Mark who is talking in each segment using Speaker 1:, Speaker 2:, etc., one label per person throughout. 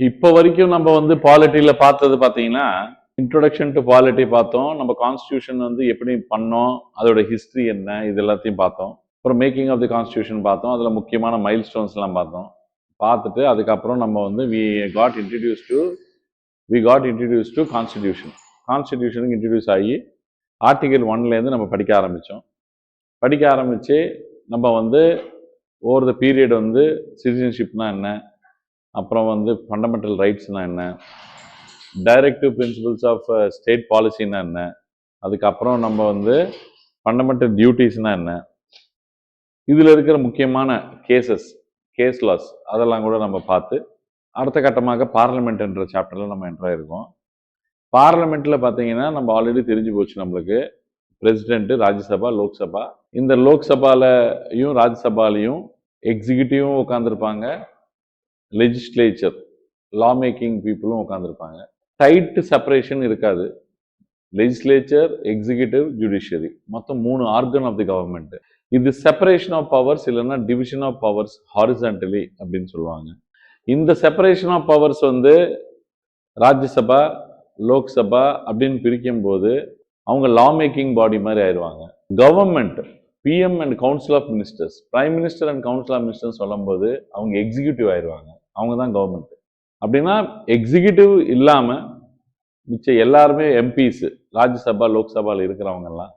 Speaker 1: இப்போ வரைக்கும் நம்ம வந்து பாலிட்டியில பார்த்தது பார்த்தீங்கன்னா, இன்ட்ரோடக்ஷன் டு பாலிட்டி பார்த்தோம். நம்ம கான்ஸ்டிடியூஷன் வந்து எப்படி பண்ணோம், அதோட ஹிஸ்டரி என்ன, இது எல்லாத்தையும் பார்த்தோம். அப்புறம் மேக்கிங் ஆஃப் தி கான்ஸ்டிடியூஷன் பார்த்தோம். அதில முக்கியமான மைல் ஸ்டோன்ஸ்லாம் பார்த்தோம். பார்த்துட்டு அதுக்கப்புறம் நம்ம வந்து காட் இன்ட்ரடியூஸ் டு கான்ஸ்டிடியூஷன். கான்ஸ்டிடியூஷனுக்கு இன்ட்ரடியூஸ் ஆகி ஆர்டிகல் 1லேருந்து நம்ம படிக்க ஆரம்பித்தோம். படிக்க ஆரம்பித்து நம்ம வந்து ஓவர் த பீரியட் வந்து சிட்டிசன்ஷிப்னா என்ன, அப்புறம் வந்து ஃபண்டமெண்டல் ரைட்ஸ்னா என்ன, டைரக்டிவ் பிரின்சிபல்ஸ் ஆஃப் ஸ்டேட் பாலிசின்னா என்ன, அதுக்கப்புறம் நம்ம வந்து ஃபண்டமெண்டல் டியூட்டிஸ்னா என்ன, இதில் இருக்கிற முக்கியமான கேஸ் லாஸ் அதெல்லாம் கூட நம்ம பார்த்து அடுத்த கட்டமாக பார்லிமெண்ட்ன்ற சாப்டரில் நம்ம என்டர் ஆகிருக்கோம். பார்லிமெண்ட்டில் பார்த்தீங்கன்னா நம்ம ஆல்ரெடி தெரிஞ்சு போச்சு நம்மளுக்கு பிரசிடென்ட்டு, ராஜ்யசபா, லோக்சபா. இந்த லோக்சபாலையும் ராஜ்யசபாலையும் எக்ஸிக்யூட்டிவும் உட்காந்துருப்பாங்க, லெஜிஸ்லேச்சர் லா மேக்கிங் பீப்புளும் உட்காந்துருப்பாங்க. டைட் செப்பரேஷன் இருக்காது. லெஜிஸ்லேச்சர், எக்ஸிக்யூட்டிவ், ஜுடிஷியரி மொத்தம் 3 ஆர்கன் ஆஃப் தி கவர்மெண்ட். இது செப்பரேஷன் ஆஃப் பவர்ஸ் இல்லைன்னா டிவிஷன் ஆஃப் பவர்ஸ் ஹாரிசான்டலி அப்படின்னு சொல்லுவாங்க. இந்த செப்பரேஷன் ஆஃப் பவர்ஸ் வந்து ராஜ்யசபா, லோக்சபா அப்படின்னு பிரிக்கும் போது அவங்க லா மேக்கிங் பாடி மாதிரி ஆயிடுவாங்க. Government PM and council of ministers, prime minister and council of ministers சொல்லும்போது அவங்க எக்ஸிக்யூட்டிவ் ஆயிடுவாங்க. அவங்க தான் கவர்மெண்ட். அப்படின்னா எக்ஸிக்யூட்டிவ் இல்லாமல் மிச்சம் எல்லாருமே எம்பிஸ், ராஜ்யசபா லோக்சபாவில் இருக்கிறவங்கெல்லாம்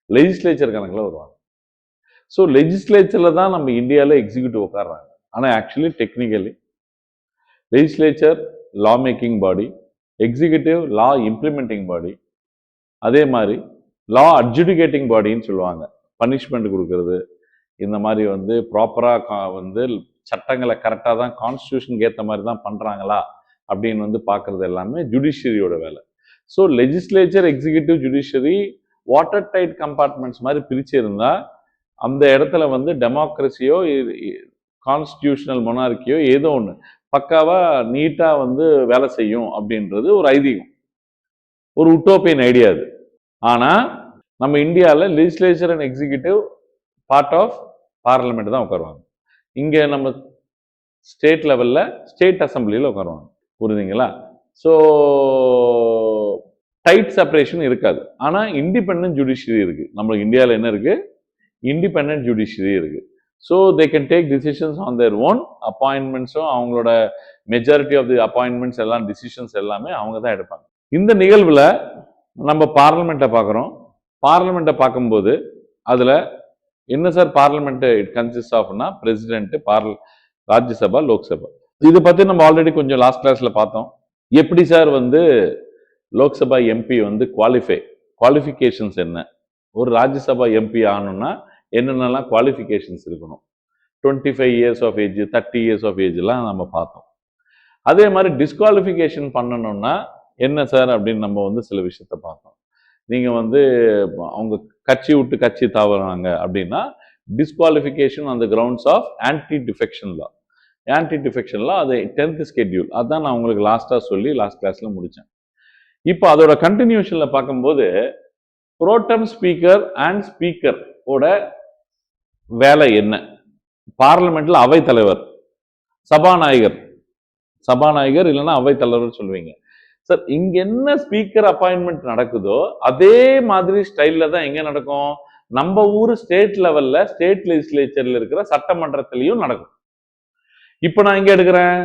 Speaker 1: லெஜிஸ்லேச்சர் கணக்கில் வருவாங்க. ஸோ லெஜிஸ்லேச்சரில் தான் நம்ம இந்தியாவில் எக்ஸிக்யூட்டிவ் உட்காடுறாங்க. ஆனால் actually technically legislature law making body, executive law implementing body, அதே மாதிரி லா அட்ஜுடிகேட்டிங் பாடின்னு சொல்லுவாங்க. பனிஷ்மெண்ட் கொடுக்கறது, இந்த மாதிரி வந்து ப்ராப்பராக வந்து சட்டங்களை கரெக்டாக தான் கான்ஸ்டியூஷனுக்கு ஏற்ற மாதிரி தான் பண்ணுறாங்களா அப்படின்னு வந்து பார்க்குறது எல்லாமே ஜுடிஷியரியோட வேலை. So legislature, executive, judiciary water tight compartments மாதிரி பிரித்து இருந்தால் அந்த இடத்துல வந்து டெமோக்ரஸியோ கான்ஸ்டியூஷனல் மொனார்க்கியோ ஏதோ ஒன்று பக்காவாக நீட்டாக வந்து வேலை செய்யும் அப்படின்றது ஒரு ஐதீகம், ஒரு உட்டோப்பியன் ஐடியா அது. ஆனால் நம்ம இந்தியாவில் legislature and executive part of parliament தான் உட்காருவாங்க. இங்கே நம்ம ஸ்டேட் லெவலில் ஸ்டேட் அசம்பிளியில் உட்காருவாங்க. புரியுதுங்களா? ஸோ டைட் செப்பரேஷன் இருக்காது. ஆனால் இண்டிபெண்டன்ட் ஜுடிஷியரி இருக்குது. நம்மளுக்கு இந்தியாவில் என்ன இருக்குது? இண்டிபெண்டன்ட் ஜுடிஷியரி இருக்குது. So they can take decisions on their own. அப்பாயின்மெண்ட்ஸும் அவங்களோட மெஜாரிட்டி ஆஃப் தி அப்பாயின்மெண்ட்ஸ் எல்லாம் டிசிஷன்ஸ் எல்லாமே அவங்க தான் எடுப்பாங்க. இந்த நிகழ்வில் நம்ம பார்லிமெண்ட்டை பார்க்குறோம். பார்லிமெண்ட்டை பார்க்கும்போது அதில் என்ன சார் பார்லிமெண்ட் இட் கன்சிஸ்ட் ஆஃப்னா பிரசிடென்ட், ராஜ்யசபா, லோக்சபா. இதை பற்றி நம்ம ஆல்ரெடி கொஞ்சம் லாஸ்ட் கிளாஸில் பார்த்தோம். எப்படி சார் வந்து லோக்சபா எம்பி வந்து குவாலிஃபிகேஷன்ஸ் என்ன, ஒரு ராஜ்யசபா எம்பி ஆகணும்னா என்னென்னலாம் குவாலிஃபிகேஷன்ஸ் இருக்கணும், 25 years of age, 30 years of ஏஜ்லாம் நம்ம பார்த்தோம். அதே மாதிரி டிஸ்குவாலிஃபிகேஷன் பண்ணணும்னா என்ன சார் அப்படின்னு நம்ம வந்து சில விஷயத்த பார்த்தோம். நீங்கள் வந்து அவங்க கட்சி விட்டு கட்சி தாவறாங்க அப்படின்னா disqualification on the grounds of anti defection law. Anti defection law அது 10th ஸ்கெட்யூல். அதுதான் நான் உங்களுக்கு லாஸ்ட்டாக சொல்லி லாஸ்ட் கிளாஸில் முடித்தேன். இப்போ அதோட கண்டினியூஷனில் பார்க்கும்போது புரோட்டம் ஸ்பீக்கர் அண்ட் ஸ்பீக்கர் ஓட வேலை என்ன, பார்லிமெண்ட்ல அவைத்தலைவர், சபாநாயகர் இல்லைன்னா அவைத்தலைவர் சொல்லுவீங்க சார். இங்க என்ன ஸ்பீக்கர் அப்பாயின்மெண்ட் நடக்குதோ அதே மாதிரி ஸ்டைல்ல தான் எங்க நடக்கும், நம்ம ஊர் ஸ்டேட் லெவல்ல ஸ்டேட் லெஜிஸ்லேச்சர்ல இருக்கிற சட்டமன்றத்திலையும் நடக்கும். இப்ப நான் இங்க எடுக்கிறேன்,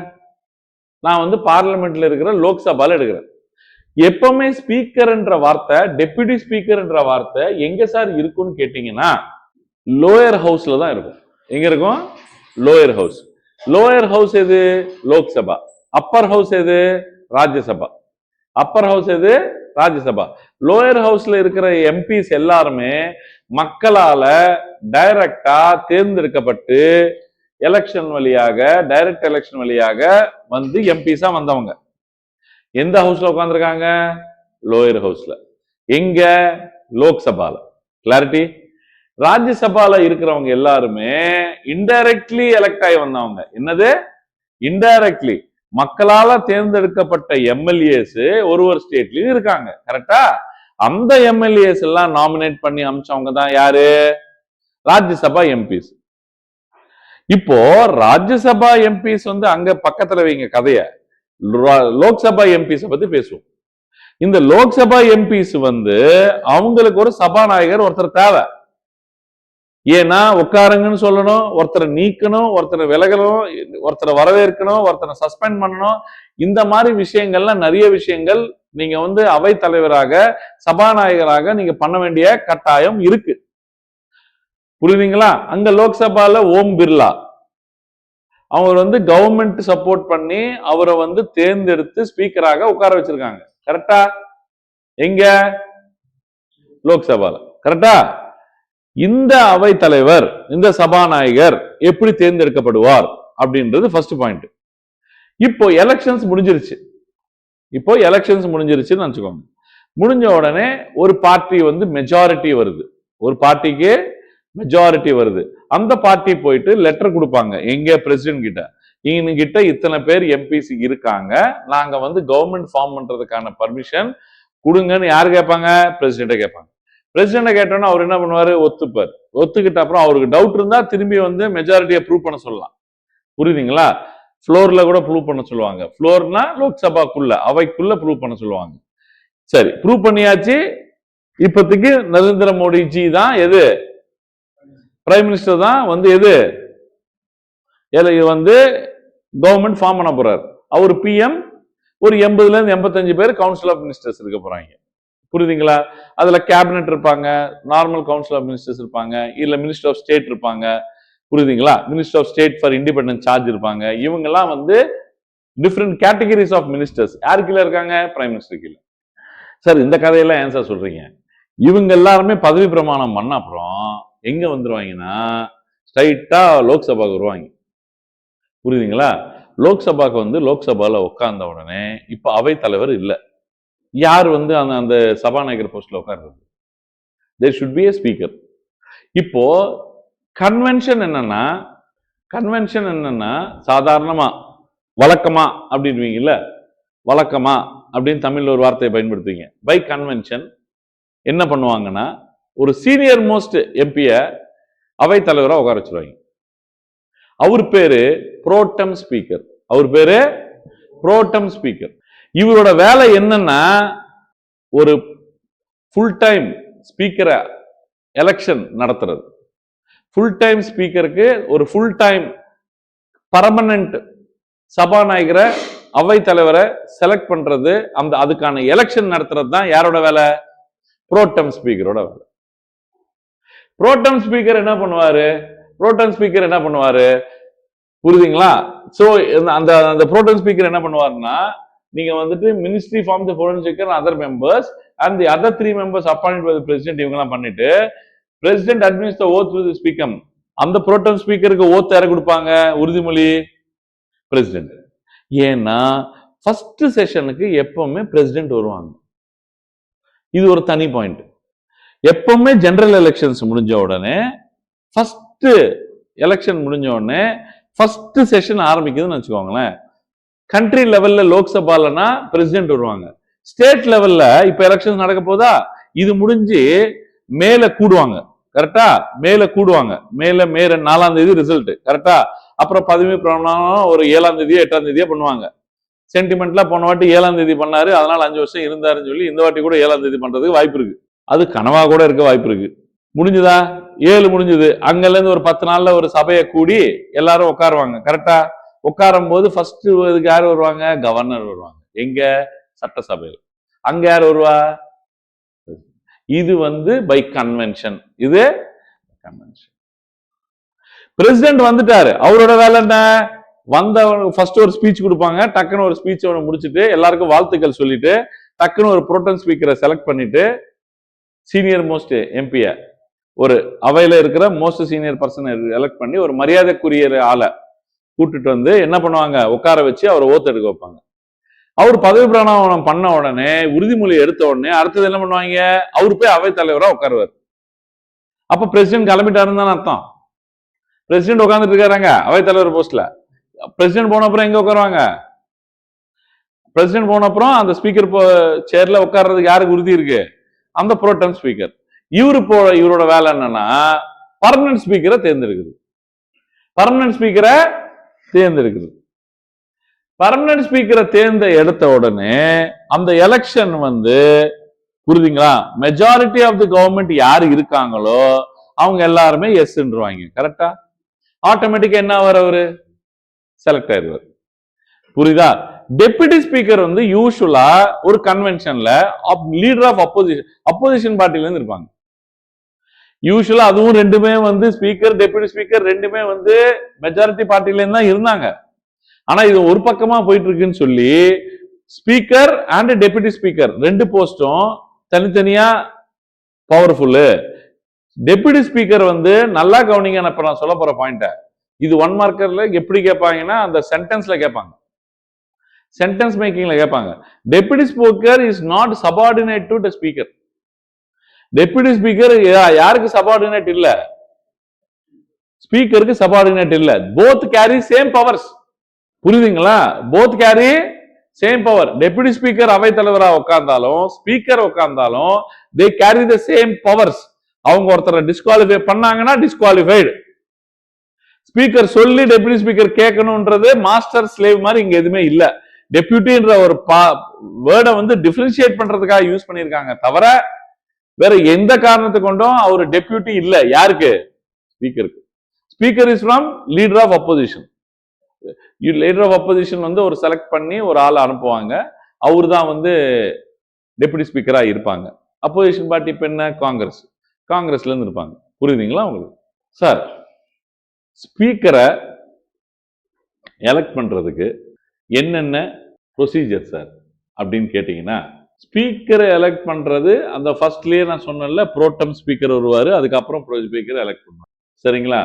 Speaker 1: நான் வந்து பார்லிமெண்ட்ல இருக்கிற லோக்சபால எடுக்கிறேன். எப்பவுமே ஸ்பீக்கர் என்ற வார்த்தை, டெபுட்டி ஸ்பீக்கர் என்ற வார்த்தை எங்க சார் இருக்கும்னு கேட்டீங்கன்னா லோயர் ஹவுஸ்ல தான் இருக்கும். எங்க இருக்கும்? Lower house. லோயர் ஹவுஸ் எது? லோக்சபா. அப்பர் ஹவுஸ் எது? ராஜ்யசபா. அப்பர் ஹவுஸ் எது? ராஜ்யசபா. லோயர் ஹவுஸ்ல இருக்கிற எம்பிஸ் எல்லாருமே மக்களால டைரக்டா தேர்ந்தெடுக்கப்பட்டு எலெக்ஷன் வழியாக, டைரக்ட் எலெக்ஷன் வழியாக வந்து எம்பிஸா வந்தவங்க. எந்த ஹவுஸ்ல உட்கார்ந்துருக்காங்க? லோயர் ஹவுஸ்ல. எங்க? லோக்சபால. கிளாரிட்டி? ராஜ்யசபால இருக்கிறவங்க எல்லாருமே இன்டைரக்ட்லி எலெக்ட் ஆகி வந்தவங்க. என்னது? இன்டைரக்ட்லி மக்களால தேர்ந்தெடுக்கப்பட்ட எம்எல்ஏஸ் ஒரு ஸ்டேட்லயும் இருக்காங்க. கரெக்டா? அந்த எம்எல்ஏஸ் எல்லாம் நாமினேட் பண்ணி அமிச்சவங்க தான் யாரு? ராஜ்யசபா எம்பிஸ். இப்போ ராஜ்யசபா எம்பிஸ் வந்து அங்க பக்கத்துல வைங்க கதைய. லோக்சபா எம்பிஸ் பத்தி பேசுவோம். இந்த லோக்சபா எம்பிஸ் அவங்களுக்கு ஒரு சபாநாயகர் ஒருத்தர் தேவை. ஏன்னா உட்காருங்கன்னு சொல்லணும், ஒருத்தரை நீக்கணும், ஒருத்தரை விலகணும், ஒருத்தரை வரவேற்கணும், ஒருத்தரை சஸ்பெண்ட் பண்ணணும். இந்த மாதிரி விஷயங்கள்லாம் நிறைய விஷயங்கள் நீங்க அவை தலைவராக சபாநாயகராக நீங்க பண்ண வேண்டிய கட்டாயம் இருக்கு. புரியுதுங்களா? அங்க லோக்சபால ஓம் பிர்லா அவர் கவர்மெண்ட் சப்போர்ட் பண்ணி அவரை தேர்ந்தெடுத்து ஸ்பீக்கராக உட்கார வச்சிருக்காங்க. கரெக்டா? எங்க? லோக்சபால. கரெக்டா? இந்த அவை தலைவர், இந்த சபாநாயகர் எப்படி தேர்ந்தெடுக்கப்படுவார் அப்படின்றது ஃபர்ஸ்ட் பாயிண்ட். இப்போ எலெக்ஷன்ஸ் முடிஞ்சிருச்சுன்னு நினைச்சுக்கோங்க. முடிஞ்ச உடனே ஒரு பார்ட்டி மெஜாரிட்டி வருது, ஒரு பார்ட்டிக்கு மெஜாரிட்டி வருது. அந்த பார்ட்டி போயிட்டு லெட்டர் கொடுப்பாங்க எங்க பிரசிடென்ட் கிட்ட, கிட்ட இத்தனை பேர் எம்பிசி இருக்காங்க, நாங்க கவர்மெண்ட் ஃபார்ம் பண்றதுக்கான பர்மிஷன் கொடுங்கன்னு யாரு கேட்பாங்க? பிரசிடென்ட்டை கேட்பாங்க. பிரசிடென்ட்டை கேட்டோன்னா அவர் என்ன பண்ணுவாரு? ஒத்துப்பார். ஒத்துக்கிட்ட அப்புறம் அவருக்கு டவுட் இருந்தா திரும்பி மெஜாரிட்டியை ப்ரூவ் பண்ண சொல்லலாம். புரியுதுங்களா? ஃப்ளோர்ல கூட ப்ரூவ் பண்ண சொல்லுவாங்க. ஃப்ளோர்னா லோக்சபாக்குள்ள, அவைக்குள்ள ப்ரூவ் பண்ண சொல்லுவாங்க. சரி, ப்ரூவ் பண்ணியாச்சு. இப்போதைக்கு நரேந்திர மோடிஜி தான் எது பிரைம் மினிஸ்டர் தான் எது கவர்மெண்ட் ஃபார்ம் பண்ண போறாரு. அவர் பிஎம், ஒரு 80ல இருந்து 85 பேர் கவுன்சில் ஆஃப் மினிஸ்டர்ஸ் இருக்க போறாங்க. புரியுதுங்களா? அதுல கேபினெட் இருப்பாங்க, நார்மல் கவுன்சில் ஆஃப் மினிஸ்டர்ஸ் இருப்பாங்க, இல்ல மினிஸ்டர் ஆஃப் ஸ்டேட் இருப்பாங்க. புரியுதுங்களா? Minister of state for independent charge இருப்பாங்க. இவங்க எல்லாம் டிஃப்ரெண்ட் கேட்டகரிஸ் ஆஃப் மினிஸ்டர்ஸ். யார் கீழே இருக்காங்க? பிரைம் மினிஸ்டர் கீழே. சார், இந்த கதையெல்லாம் ஏன் சார் சொல்றீங்க? இவங்க எல்லாருமே பதவி பிரமாணம் பண்ண அப்புறம் எங்க வந்துருவாங்கன்னா ஸ்ட்ரைட்டா லோக்சபாக்கு வருவாங்க. புரியுதுங்களா? லோக்சபாக்கு லோக்சபால உட்கார்ந்த உடனே இப்ப அவை தலைவர் இல்ல, யார் அந்த சபாநாயகர் போஸ்ட்ல உட்கார்றது? There should be a speaker. இப்போ கன்வென்ஷன் என்னன்னா சாதாரணமா வழக்கமா அப்படின்வீங்கல்ல, வழக்கமா அப்படின்னு தமிழ்ல ஒரு வார்த்தையை பயன்படுத்துவீங்க. பை கன்வென்ஷன் என்ன பண்ணுவாங்கன்னா ஒரு சீனியர் மோஸ்ட் எம்பிய அவை தலைவரா உட்கார வச்சிருவாங்க. அவர் பேரு புரோட்டம் ஸ்பீக்கர். அவர் பேரு புரோட்டம் ஸ்பீக்கர். இவரோட வேலை என்னன்னா ஒரு ஃபுல் டைம் ஸ்பீக்கரை எலெக்ஷன் நடத்துறது. ஃபுல் டைம் ஸ்பீக்கருக்கு ஒரு ஃபுல் டைம் பர்மனன்ட் சபாநாயகரை அவை தலைவரை செலக்ட் பண்றது, அதுக்கான எலெக்ஷன் நடத்துறது தான் யாரோட வேலை? புரோட்டம் ஸ்பீக்கரோட வேலை. புரோட்டம் ஸ்பீக்கர் என்ன பண்ணுவாரு? புரியுதுங்களா? சோ அந்த புரோட்டம் ஸ்பீக்கர் என்ன பண்ணுவாருன்னா, நீங்க ministry form the foreign speaker and other members and the other 3 members appointed by the president இவங்கலாம் பண்ணிட்டு president administer the oath with the speaker. அந்த புரோட்டம் ஸ்பீக்கருக்கு ஓத் யாரை கொடுப்பாங்க? உறுதிமொழி பிரசிடென்ட். ஏன்னா ஃபர்ஸ்ட் செஷனுக்கு எப்பவுமே பிரசிடென்ட் வருவாங்க. இது ஒரு தனி பாயிண்ட். எப்பவுமே ஜெனரல் எலெக்ஷன்ஸ் முடிஞ்ச உடனே ஃபர்ஸ்ட் எலெக்ஷன் முடிஞ்ச உடனே ஃபர்ஸ்ட் செஷன் ஆரம்பிக்குதுன்னு வச்சுக்கோங்களேன். கண்ட்ரி லெவல்ல லோக்சபாலனா பிரசிடென்ட் வருவாங்க. ஸ்டேட் லெவல்ல இப்ப எலெக்ஷன் நடக்க போதா, இது முடிஞ்சு மேல கூடுவாங்க. கரெக்டா? மேல கூடுவாங்க. மே 4ஆம் தேதி ரிசல்ட். கரெக்டா? அப்புறம் பதவி பிரமாணம் ஒரு 7ஆம் தேதியோ 8ஆம் தேதியோ பண்ணுவாங்க. சென்டிமெண்ட்ல போன வாட்டி 7ஆம் தேதி பண்ணாரு, அதனால 5 வருஷம் இருந்தாருன்னு சொல்லி இந்த வாட்டி கூட 7ஆம் தேதி பண்றதுக்கு வாய்ப்பு இருக்கு. அது கனவா கூட இருக்க வாய்ப்பு இருக்கு. முடிஞ்சுதா? 7 முடிஞ்சது. அங்கல இருந்து ஒரு 10 நாள்ல ஒரு சபையை கூடி எல்லாரும் உட்காருவாங்க. கரெக்டா? உட்காரும் போது ஃபர்ஸ்ட் இதுக்கு யார் வருவாங்க? கவர்னர் வருவாங்க. எங்க? சட்டசபையில். அங்க யார் வருவா? இது பை கன்வென்ஷன். இது கன்வென்ஷன். பிரசிடென்ட் வந்துட்டாரு, அவரோட வேலை என்ன? ஃபர்ஸ்ட் ஒரு ஸ்பீச் கொடுப்பாங்க. டக்குன்னு ஒரு ஸ்பீச் முடிச்சுட்டு எல்லாருக்கும் வாழ்த்துக்கள் சொல்லிட்டு டக்குன்னு ஒரு புரோட்டம் ஸ்பீக்கரை செலக்ட் பண்ணிட்டு சீனியர் மோஸ்ட் எம்பிய ஒரு அவையில இருக்கிற மோஸ்ட் சீனியர் பர்சன் எலெக்ட் பண்ணி ஒரு மரியாதைக்குரிய ஆளை கூட்டிட்டு என்ன பண்ணுவாங்க? உட்கார வச்சு அவரை ஓத்து எடுக்க வைப்பாங்க. அவர் பதவி பிரமாணம் பண்ண உடனே, உறுதிமொழி எடுத்த உடனே அடுத்தது என்ன பண்ணுவாங்க? அவரு போய் அவை தலைவரா உட்காருவார். அப்ப பிரசிடென்ட் கிளம்பிட்டாருன்னு தான் அர்த்தம். பிரசிடென்ட் உட்கார்ந்துட்டு இருக்காங்க அவை தலைவர் போஸ்ட்ல. பிரசிடென்ட் போன அப்புறம் எங்க உட்காருவாங்க? பிரசிடென்ட் போன அப்புறம் அந்த ஸ்பீக்கர் சேர்ல உட்கார்றதுக்கு யாருக்கு உறுதி இருக்கு? அந்த புரோட்டம் ஸ்பீக்கர். இவரோட வேலை என்னன்னா பர்மனன்ட் ஸ்பீக்கரை தேர்ந்தெடுக்குது. பர்மனன்ட் ஸ்பீக்கரை தேர்ந்த எடுத்த உடனே அந்த எலெக்ஷன் வந்து புரியுதுங்களா, மெஜாரிட்டி ஆஃப் தி கவர்மெண்ட் யாரு இருக்காங்களோ அவங்க எல்லாருமே எஸ்ன்றுவாங்க. கரெக்டா? ஆட்டோமேட்டிக்கா என்ன அவரு செலக்ட் ஆயிடுவார். புரியுதா? டெபுட்டி ஸ்பீக்கர் வந்து யூசுவலா ஒரு கன்வென்ஷன்ல லீடர் ஆஃப் அப்போசிஷன் பார்ட்டில இருந்து இருப்பாங்க. யூசுவலா அதுவும் ரெண்டுமே வந்து ஸ்பீக்கர் டெபுட்டி ஸ்பீக்கர் ரெண்டுமே வந்து மெஜாரிட்டி பார்ட்டில இருந்து தான் இருந்தாங்க. ஆனா இது ஒரு பக்கமா போயிட்டு இருக்குன்னு சொல்லி ஸ்பீக்கர் அண்ட் டெபுட்டி ஸ்பீக்கர் ரெண்டு போஸ்டும் தனித்தனியா பவர்ஃபுல். டெபுட்டி ஸ்பீக்கர் வந்து நல்லா கவனிங்க, நான் சொல்ல போற பாயிண்ட. இது 1 மார்க்கர்ல எப்படி கேட்பாங்கன்னா அந்த சென்டென்ஸ்ல கேட்பாங்க, சென்டென்ஸ் மேக்கிங்ல கேட்பாங்க. Deputy speaker is not subordinate to the speaker. Deputy speaker யாருக்கு சபார்டினேட் இல்ல? ஸ்பீக்கருக்கு சபார்டினேட் இல்ல. Both carry same powers. புரியுதுங்களா? Both carry same power. Deputy speaker அவை தலைவரா உட்கார்ந்தாலும் ஸ்பீக்கர் உட்கார்ந்தாலும் they carry the same powers. அவங்க ஒருத்தரை டிஸ்குவாலிஃபை பண்ணாங்கன்னா டிஸ்குவாலிஃபைடு. ஸ்பீக்கர் சொல்லி டெபுட்டி ஸ்பீக்கர் கேட்கணும்ன்றது மாஸ்டர் ஸ்லேவ் மாதிரி இங்க எதுவுமே இல்ல. டெபுட்டின்ற ஒரு வேர்டை வந்து டிஃபரன்ஷியேட் பண்றதுக்காக யூஸ் பண்ணிருக்காங்க தவிர வேற எந்த காரணத்தை கொண்டும் அவர் டெபுட்டி இல்ல. யாருக்கு? ஸ்பீக்கருக்கு. Speaker is from leader of opposition. Leader of opposition வந்து ஒரு செலக்ட் பண்ணி ஒரு ஆள் அனுப்புவாங்க. அவரு தான் வந்து டெபுட்டி ஸ்பீக்கரா இருப்பாங்க. அப்போசிஷன் பார்ட்டி இப்ப என்ன? காங்கிரஸ். காங்கிரஸ்ல இருந்து இருப்பாங்க. புரியுதுங்களா உங்களுக்கு? சார், ஸ்பீக்கரை எலெக்ட் பண்றதுக்கு என்னென்ன ப்ரொசீஜர் சார் அப்படின்னு கேட்டீங்கன்னா, ஸ்பீக்கரை எலெக்ட் பண்றது அந்த ஃபர்ஸ்ட்லயே நான் சொன்னேன்ல, புரோட்டம் ஸ்பீக்கர் வருவாரு, அதுக்கப்புறம் ஸ்பீக்கர் எலெக்ட் பண்ணுவாங்க. சரிங்களா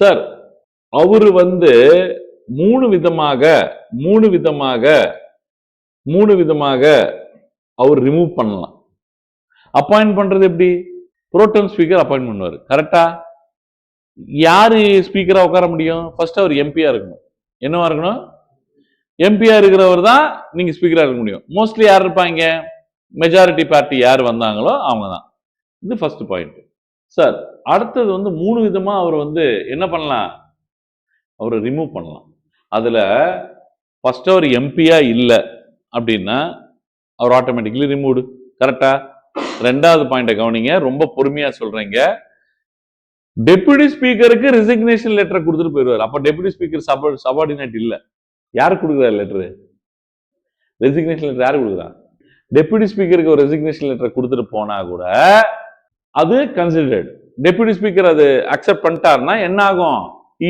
Speaker 1: சார்? அவரு வந்து மூணு விதமாக அவர் ரிமூவ் பண்ணலாம். அப்பாயிண்ட் பண்றது எப்படி? புரோட்டம் ஸ்பீக்கர் அப்பாயிண்ட் பண்ணுவாரு. கரெக்டா? யாரு ஸ்பீக்கரா உட்கார முடியும்? ஃபர்ஸ்ட் அவர் எம்பியா இருக்கணும். என்னவா இருக்கணும்? எம்பியா இருக்கிறவர் தான் நீங்க ஸ்பீக்கரா இருக்க முடியும். மோஸ்ட்லி யார் இருப்பாங்க? மெஜாரிட்டி பார்ட்டி யார் வந்தாங்களோ அவங்க தான். இது ஃபர்ஸ்ட் பாயிண்ட். சார், அடுத்தது வந்து 3 விதமா அவர் வந்து என்ன பண்ணலாம்? அவரை ரிமூவ் பண்ணலாம். அதுல ஃபர்ஸ்ட் அவர் எம்பியா இல்ல அப்படின்னா அவர் ஆட்டோமேட்டிக்கலி ரிமூவ்டு. கரெக்டா? ரெண்டாவது பாயிண்ட கவனிங்க, ரொம்ப பொறுமையா சொல்றீங்க. டெபுட்டி ஸ்பீக்கருக்கு ரெசிக்னேஷன் லெட்டர் கொடுத்துட்டு போயிடுவார். அப்ப டெபுட்டி ஸ்பீக்கர் சபார்டினேட் இல்ல. யாரு கொடுக்குறாரு லெட்டர்? ரெசிக்னேஷன் லெட்டர் யாரு கொடுக்குறா? டெபுட்டி ஸ்பீக்கருக்கு ஒரு ரெசிக்னேஷன் லெட்டர் கொடுத்துட்டு போனா கூட அது கன்சிடர்ட். டெபுட்டி ஸ்பீக்கர் அது அக்செப்ட் பண்ணிட்டாருன்னா என்ன ஆகும்?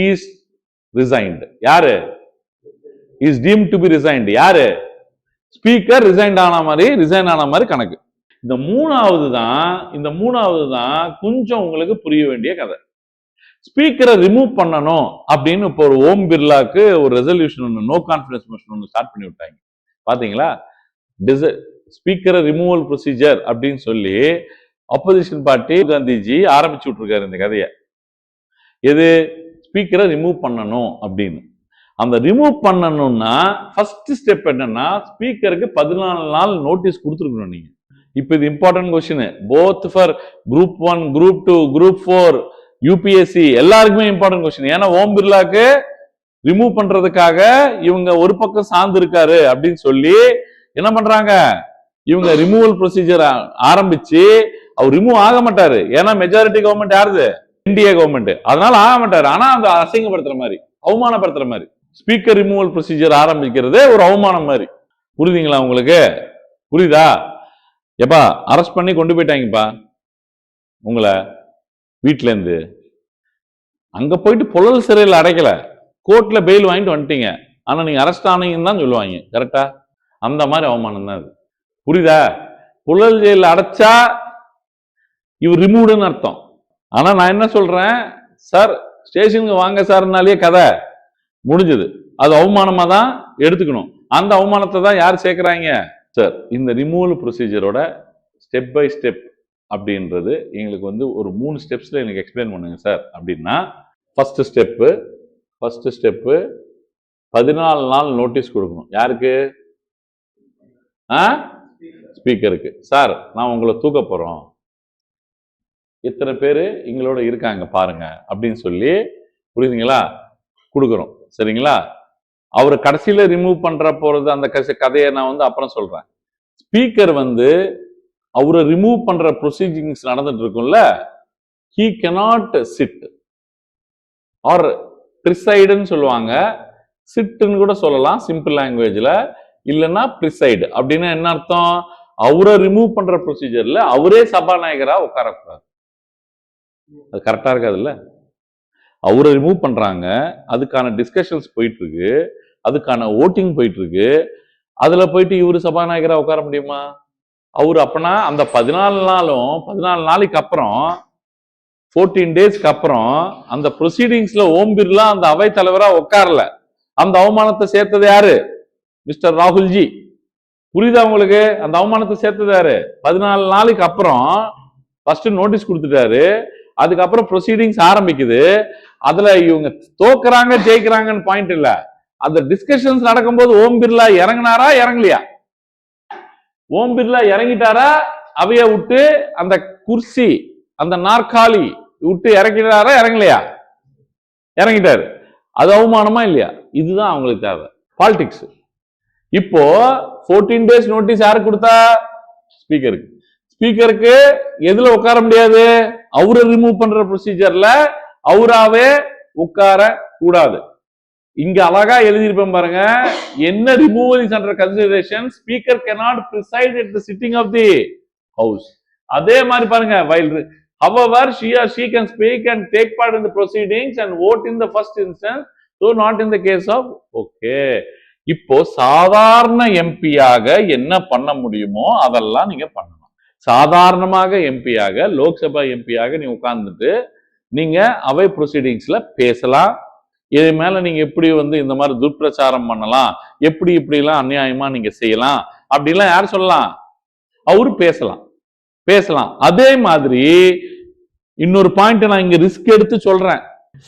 Speaker 1: Is resigned. யாரு? Is deemed to be resigned. யாரு? ஸ்பீக்கர் ரிசைன் ஆன மாதிரி கணக்கு. இந்த மூணாவது தான் கொஞ்சம் உங்களுக்கு புரிய வேண்டிய கதை. ஸ்பீக்கரை ரிமூவ் பண்ணணும் அப்படின்னு இப்போ ஒரு ஓம் பிர்லாக்கு ஒரு ரெசல்யூஷன் ஒன்று, நோ கான்ஃபிடன்ஸ் மோஷன் ஒன்று ஸ்டார்ட் பண்ணி விட்டாங்க. பாத்தீங்களா? ஸ்பீக்கரை ரிமூவல் ப்ரொசீஜர் அப்படின்னு சொல்லி அப்போசிஷன் பார்ட்டி காந்திஜி ஆரம்பிச்சு விட்டுருக்காரு இந்த கதையை. எது? ஸ்பீக்கரை ரிமூவ் பண்ணணும் அப்படின்னு. அந்த ரிமூவ் பண்ணணும்னா ஃபர்ஸ்ட் ஸ்டெப் என்னன்னா, ஸ்பீக்கருக்கு 14 நாள் நோட்டீஸ் கொடுத்துருக்கணும் நீங்க. இப்போ இது important question, both for group 1, group 2, group 4, UPSC எல்லாருக்குமே இம்பார்ட்டன்ட் கொஸ்டின். ஏன்னா ஓம் பிர்லாக்கு ரிமூவ் பண்றதுக்காக இவங்க ஒரு பக்கம் சார்ந்து இருக்காரு அப்படின்னு சொல்லி என்ன பண்றாங்க, இவங்க ரிமூவல் ப்ரொசீஜர் ஆரம்பிச்சு அவர் ரிமூவ் ஆக மாட்டாரு. ஏன்னா மெஜாரிட்டி கவர்மெண்ட் யாருது? India government. அதனால ஆக மாட்டாரு. ஆனா அந்த அசிங்கப்படுத்துற மாதிரி, அவமானப்படுத்துற மாதிரி ஸ்பீக்கர் ரிமூவல் ப்ரொசீஜர் ஆரம்பிக்கிறதே ஒரு அவமானம் மாதிரி. புரியுதுங்களா உங்களுக்கு? புரியுதா? எப்பா அரெஸ்ட் பண்ணி கொண்டு போயிட்டாங்கப்பா உங்களை வீட்டுல இருந்து. அங்க போயிட்டு புழல் சிறையில் அடைக்கல, கோர்ட்ல பெயில் வாங்கிட்டு வந்துட்டீங்க. ஆனா நீங்க அரெஸ்ட் ஆனீங்கன்னு தான் சொல்லுவாங்க. கரெக்டா? அந்த மாதிரி அவமானம் தான் அது. புரியுதா? புழல் ஜெயில அடைச்சா இவர் ரிமூவ்டுன்னு அர்த்தம். ஆனா நான் என்ன சொல்றேன் சார், ஸ்டேஷனுக்கு வாங்க சார்னாலே கதை முடிஞ்சது. அது அவமானமா தான் எடுத்துக்கணும். அந்த அவமானத்தை தான் யார் சேர்க்கிறாங்க சார்? இந்த ரிமூவல் ப்ரொசீஜரோட ஸ்டெப் பை ஸ்டெப் அப்படின்றது எங்களுக்கு வந்து ஒரு 3 ஸ்டெப்ஸ்ல எனக்கு எக்ஸ்பிளைன் பண்ணுங்க சார் அப்படின்னா, ஃபர்ஸ்ட் ஸ்டெப்பு 14 நாள் நோட்டீஸ் கொடுக்கணும். யாருக்கு? ஸ்பீக்கருக்கு. சார், நான் உங்களை தூக்க போறோம், இத்தனை பேரு எங்களோட இருக்காங்க பாருங்க அப்படின்னு சொல்லி, புரியுதுங்களா, கொடுக்குறோம். சரிங்களா? அவர் கடைசியில ரிமூவ் பண்ற போறது அந்த கதையை நான் வந்து அப்புறம் சொல்றேன். ஸ்பீக்கர் வந்து அவரை ரிமூவ் பண்ற ப்ரொசீஜிங்ஸ் நடந்துட்டு இருக்கும்ல, he cannot sit or preside சொல்லுவாங்க, சிட்னு கூட சொல்லலாம் சிம்பிள் லாங்குவேஜ்ல, இல்லைன்னா preside அப்படின்னா என்ன அர்த்தம்? அவரை ரிமூவ் பண்ற ப்ரொசீஜர்ல அவரே சபாநாயகரா உட்காரக்கூடாது. அது கரெக்டா இருக்காதுல்ல. அவரை ரிமூவ் பண்றாங்க, அதுக்கான டிஸ்கஷன்ஸ் போயிட்டு இருக்கு, அதுக்கான ஓட்டிங் போயிட்டு இருக்கு, அதுல போயிட்டு இவரு சபாநாயகரா உட்கார முடியுமா? அவரு அப்பனா அந்த 14 நாளைக்கு அப்புறம் 14 டேஸ்க்கு அப்புறம் அந்த ப்ரொசீடிங்ஸ்ல ஓம் பிர்லா அந்த அவை தலைவரா உட்காரல. அந்த அவமானத்தை சேர்த்தது யாரு? மிஸ்டர் ராகுல்ஜி. புரியுதா உங்களுக்கு? அந்த அவமானத்தை சேர்த்தது யாரு? 14 நாளைக்கு அப்புறம் ஃபர்ஸ்ட் நோட்டீஸ் கொடுத்துட்டாரு, அதுக்கப்புறம் ப்ரொசீடிங்ஸ் ஆரம்பிக்குது. அதுல இவங்க தோக்குறாங்க ஜெயிக்கிறாங்கன்னு பாயிண்ட் இல்ல, அந்த டிஸ்கஷன்ஸ் நடக்கும்போது ஓம் பிர்லா இறங்கினாரா இறங்கலையா? ஓம் பிர்லா இறங்கிட்டாரா? அவைய விட்டு அந்த குர்சி அந்த நாற்காலி விட்டு இறங்கிட்டாரா இறங்கலையா? இறங்கிட்டாரு. அது அவமானமா இல்லையா? இதுதான் அவங்களுக்கு தேவை, பாலிடிக்ஸ். இப்போ 14 டேஸ் நோட்டீஸ் யாருக்கு கொடுத்தா? ஸ்பீக்கருக்கு. ஸ்பீக்கருக்கு எதுல உட்கார முடியாது? அவரை ரிமூவ் பண்ற ப்ரொசீஜர்ல அவராவே உட்கார கூடாது. இங்க அழகா எழுதியிருப்பேன் பாருங்க, என்ன removal is under consideration, speaker cannot preside at the sitting of the house. அதே மாதிரி பாருங்க, while however she or she can speak and take part in the proceedings and vote in the first instance, though not in the case of okay. இப்போ சாதாரண எம்பியாக என்ன பண்ண முடியுமோ அதெல்லாம் நீங்க பண்ணலாம். சாதாரணமாக எம்பியாக, லோக்சபா எம்பியாக நீ உட்கார்ந்துட்டு நீங்க அவை ப்ரொசீடிங்ஸ்ல பேசலாம். இது மேல நீங்க எப்படி வந்து இந்த மாதிரி துர்பிரச்சாரம் பண்ணலாம், எப்படி இப்படிலாம் அநியாயமா நீங்க செய்யலாம் அப்படிலாம் யார் சொல்லலாம்? அவரு பேசலாம். அதே மாதிரி இன்னொரு பாயிண்ட் நான் இங்க ரிஸ்க் எடுத்து சொல்றேன்.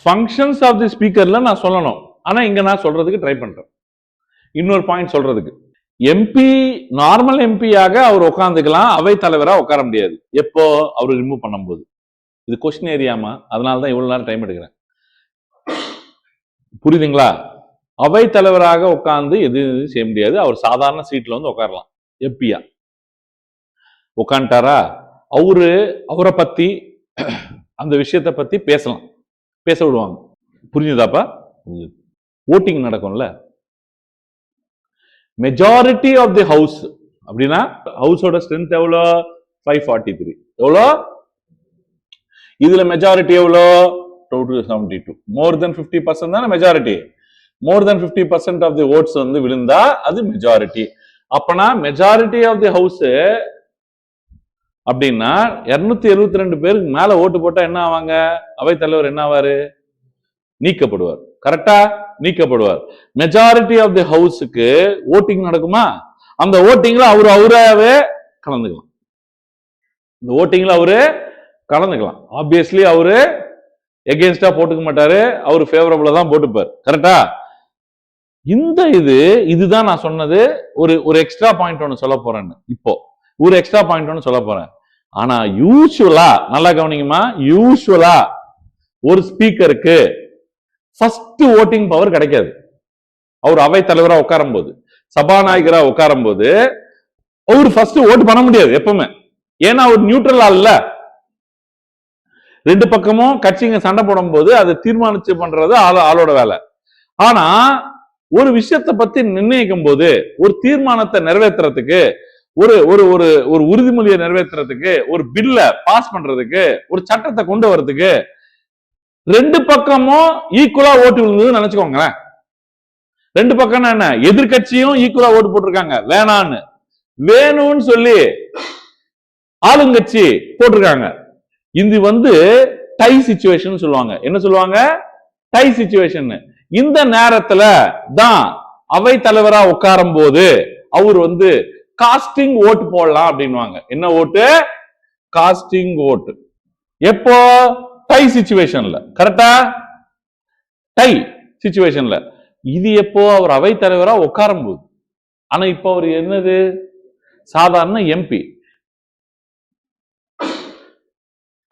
Speaker 1: ஃபங்க்ஷன்ஸ் ஆஃப் தி ஸ்பீக்கர்ல நான் சொல்லணும், ஆனா இங்க நான் சொல்றதுக்கு ட்ரை பண்றேன். இன்னொரு பாயிண்ட் சொல்றதுக்கு, எம்பி நார்மல் எம்பியாக அவர் உட்காந்துக்கலாம், அவை தலைவரா உட்கார முடியாது. எப்போ? அவர் ரிமூவ் பண்ணும்போது. இது கொஸ்டின் ஏரியாமா, அதனாலதான் இவ்வளவு நேரம் டைம் எடுக்கிறேன். புரியுதுங்களா? அவை தலைவராக உட்கார்ந்து எதுவும் செய்ய முடியாது. அவர் சாதாரண சீட்ல வந்து உட்காரலாம். எம்பியா உட்காந்துட்டாரா, அவரை பத்தி அந்த விஷயத்தை பத்தி பேசலாம், பேச விடுவாங்க. புரிஞ்சுதாப்பா? ஓட்டிங் நடக்கும்ல, மெஜாரிட்டி ஆஃப் தி ஹவுஸ் அப்படின்னா ஹவுஸோட ஸ்ட்ரென்த் எவ்வளோ? 543. எவ்வளோ? இதுல மெஜாரிட்டி எவ்வளோ? 272. மோர் தென் 50% தானே majority. More than 50% of the votes வந்து விழுந்தா அது மெஜாரிட்டி. அப்பனா மெஜாரிட்டி ஆஃப் தி ஹவுஸ் அப்படின்னா 272 பேருக்கு மேல ஓட்டு போட்டா என்ன ஆவாங்க? அவை தலைவர் என்ன ஆவாரு? நீக்கப்படுவார். கரெக்டா? நீக்கப்படுவார். மெஜாரிட்டி ஆஃப் தி ஹவுஸுக்கு ஓட்டிங் நடக்குமா? அந்த ஓட்டிங்ல அவராவே கலந்துக்கலாம். இந்த ஓட்டிங்ல அவரு கலந்துக்கலாம். ஆப்வியஸ்லி அவரு எகெயின்ஸ்டா போட்டுக்க மாட்டாரு, அவரு ஃபேவரபிளா தான் போட்டுப்பார். கரெக்டா? இந்த இதுதான் நான் சொன்னது. ஒரு எக்ஸ்ட்ரா பாயிண்ட் ஒன்னு சொல்ல போறேன். இப்போ ஒரு எக்ஸ்ட்ரா பாயிண்ட் ஒன்னு சொல்ல போறேன். ஆனா யூசுவலா, நல்லா கவனிங்கம்மா, யூசுவலா ஒரு ஸ்பீக்கருக்கு ஃபர்ஸ்ட் ஓட்டிங் பவர் கிடைக்காது. அவர் அவை தலைவரா உட்காரும் போது, சபாநாயகரா உட்காரும் போது அவர் ஃபர்ஸ்ட் ஓட்டு பண்ண முடியாது எப்பவுமே. ஏன்னா அவர் நியூட்ரல் ஆள் இல்ல. ரெண்டு பக்கமும் கட்சிங்க சண்டை போடும் போது அதை தீர்மானிச்சு பண்றது ஆளோட வேலை. ஆனா ஒரு விஷயத்தை பத்தி நிர்ணயிக்கும் போது, ஒரு தீர்மானத்தை நிறைவேற்றுறதுக்கு, ஒரு ஒரு ஒரு ஒரு உறுதிமொழியை நிறைவேற்றுறதுக்கு, ஒரு பில்ல பாஸ் பண்றதுக்கு, ஒரு சட்டத்தை கொண்டு வரதுக்கு ரெண்டு பக்கமும் ஈக்குவலா ஓட்டு விழுந்ததுன்னு நினைச்சுக்கோங்களேன். ரெண்டு பக்கம் என்ன, எதிர்கட்சியும் ஈக்குவலா ஓட்டு போட்டிருக்காங்க வேணான்னு, வேணும்னு சொல்லி ஆளுங்கட்சி போட்டிருக்காங்க. இது வந்து டை சிச்சுவேஷன் சொல்லுவாங்க. என்ன சொல்லுவாங்க? Tie situation. இந்த நேரத்துல தான் அவை தலைவரா உட்காரும் போது அவர் வந்து காஸ்டிங் ஓட்டு போடலாம் அப்படின்வாங்க. என்ன ஓட்டு? காஸ்டிங் ஓட்டு. எப்போ? டை சிச்சுவேஷன்ல. கரெக்டா? டை சிச்சுவேஷன்ல. இது எப்போ? அவர் அவை தலைவரா உட்காரும் போது. ஆனா இப்போ அவர் என்னது? சாதாரண எம்பி.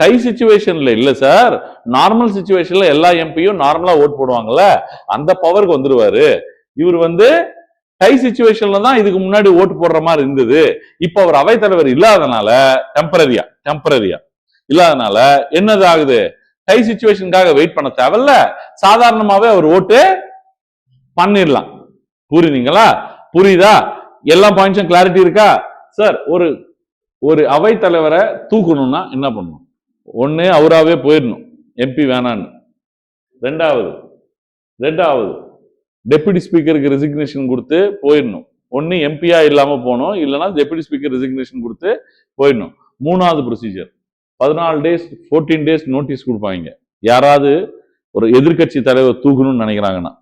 Speaker 1: டை சிச்சுவேஷன்ல இல்ல சார், நார்மல் சிச்சுவேஷன்ல எல்லா எம்பியும் நார்மலா ஓட் போடுவாங்கல்ல, அந்த பவருக்கு வந்துருவாரு. இவர் வந்து டை சிச்சுவேஷன்ல தான் இதுக்கு முன்னாடி ஓட்டு போடுற மாதிரி இருந்தது. இப்ப அவர் அவைத்தலைவர் இல்லாதனால டெம்பரரியா இல்லாதனால என்னது ஆகுது, டை சிச்சுவேஷனுக்காக வெயிட் பண்ண தேவையில்ல, சாதாரணமாவே அவர் ஓட்டு பண்ணிடலாம். புரியுதுங்களா? புரியுதா? எல்லா பாயிண்ட்ஸும் கிளாரிட்டி இருக்கா சார்? ஒரு அவை தலைவரை தூக்கணும்னா என்ன பண்ணணும்? ஒண்ணு அவராவே போயிடணும், எம்பி வேணான்னு. ரெண்டாவது டெபுட்டி ஸ்பீக்கருக்கு ரெசிக்னேஷன் கொடுத்து போயிடணும். ஒன்னு எம்பியா இல்லாம போகணும், இல்லைன்னா டெபுட்டி ஸ்பீக்கர் ரெசிக்னேஷன் கொடுத்து போயிடணும். மூணாவது ப்ரொசீஜர் 14 days 14 days நோட்டீஸ் கொடுப்பாங்க. யாராவது ஒரு எதிர்கட்சி தலைவர் தூக்கணும்னு நினைக்கிறாங்கன்னா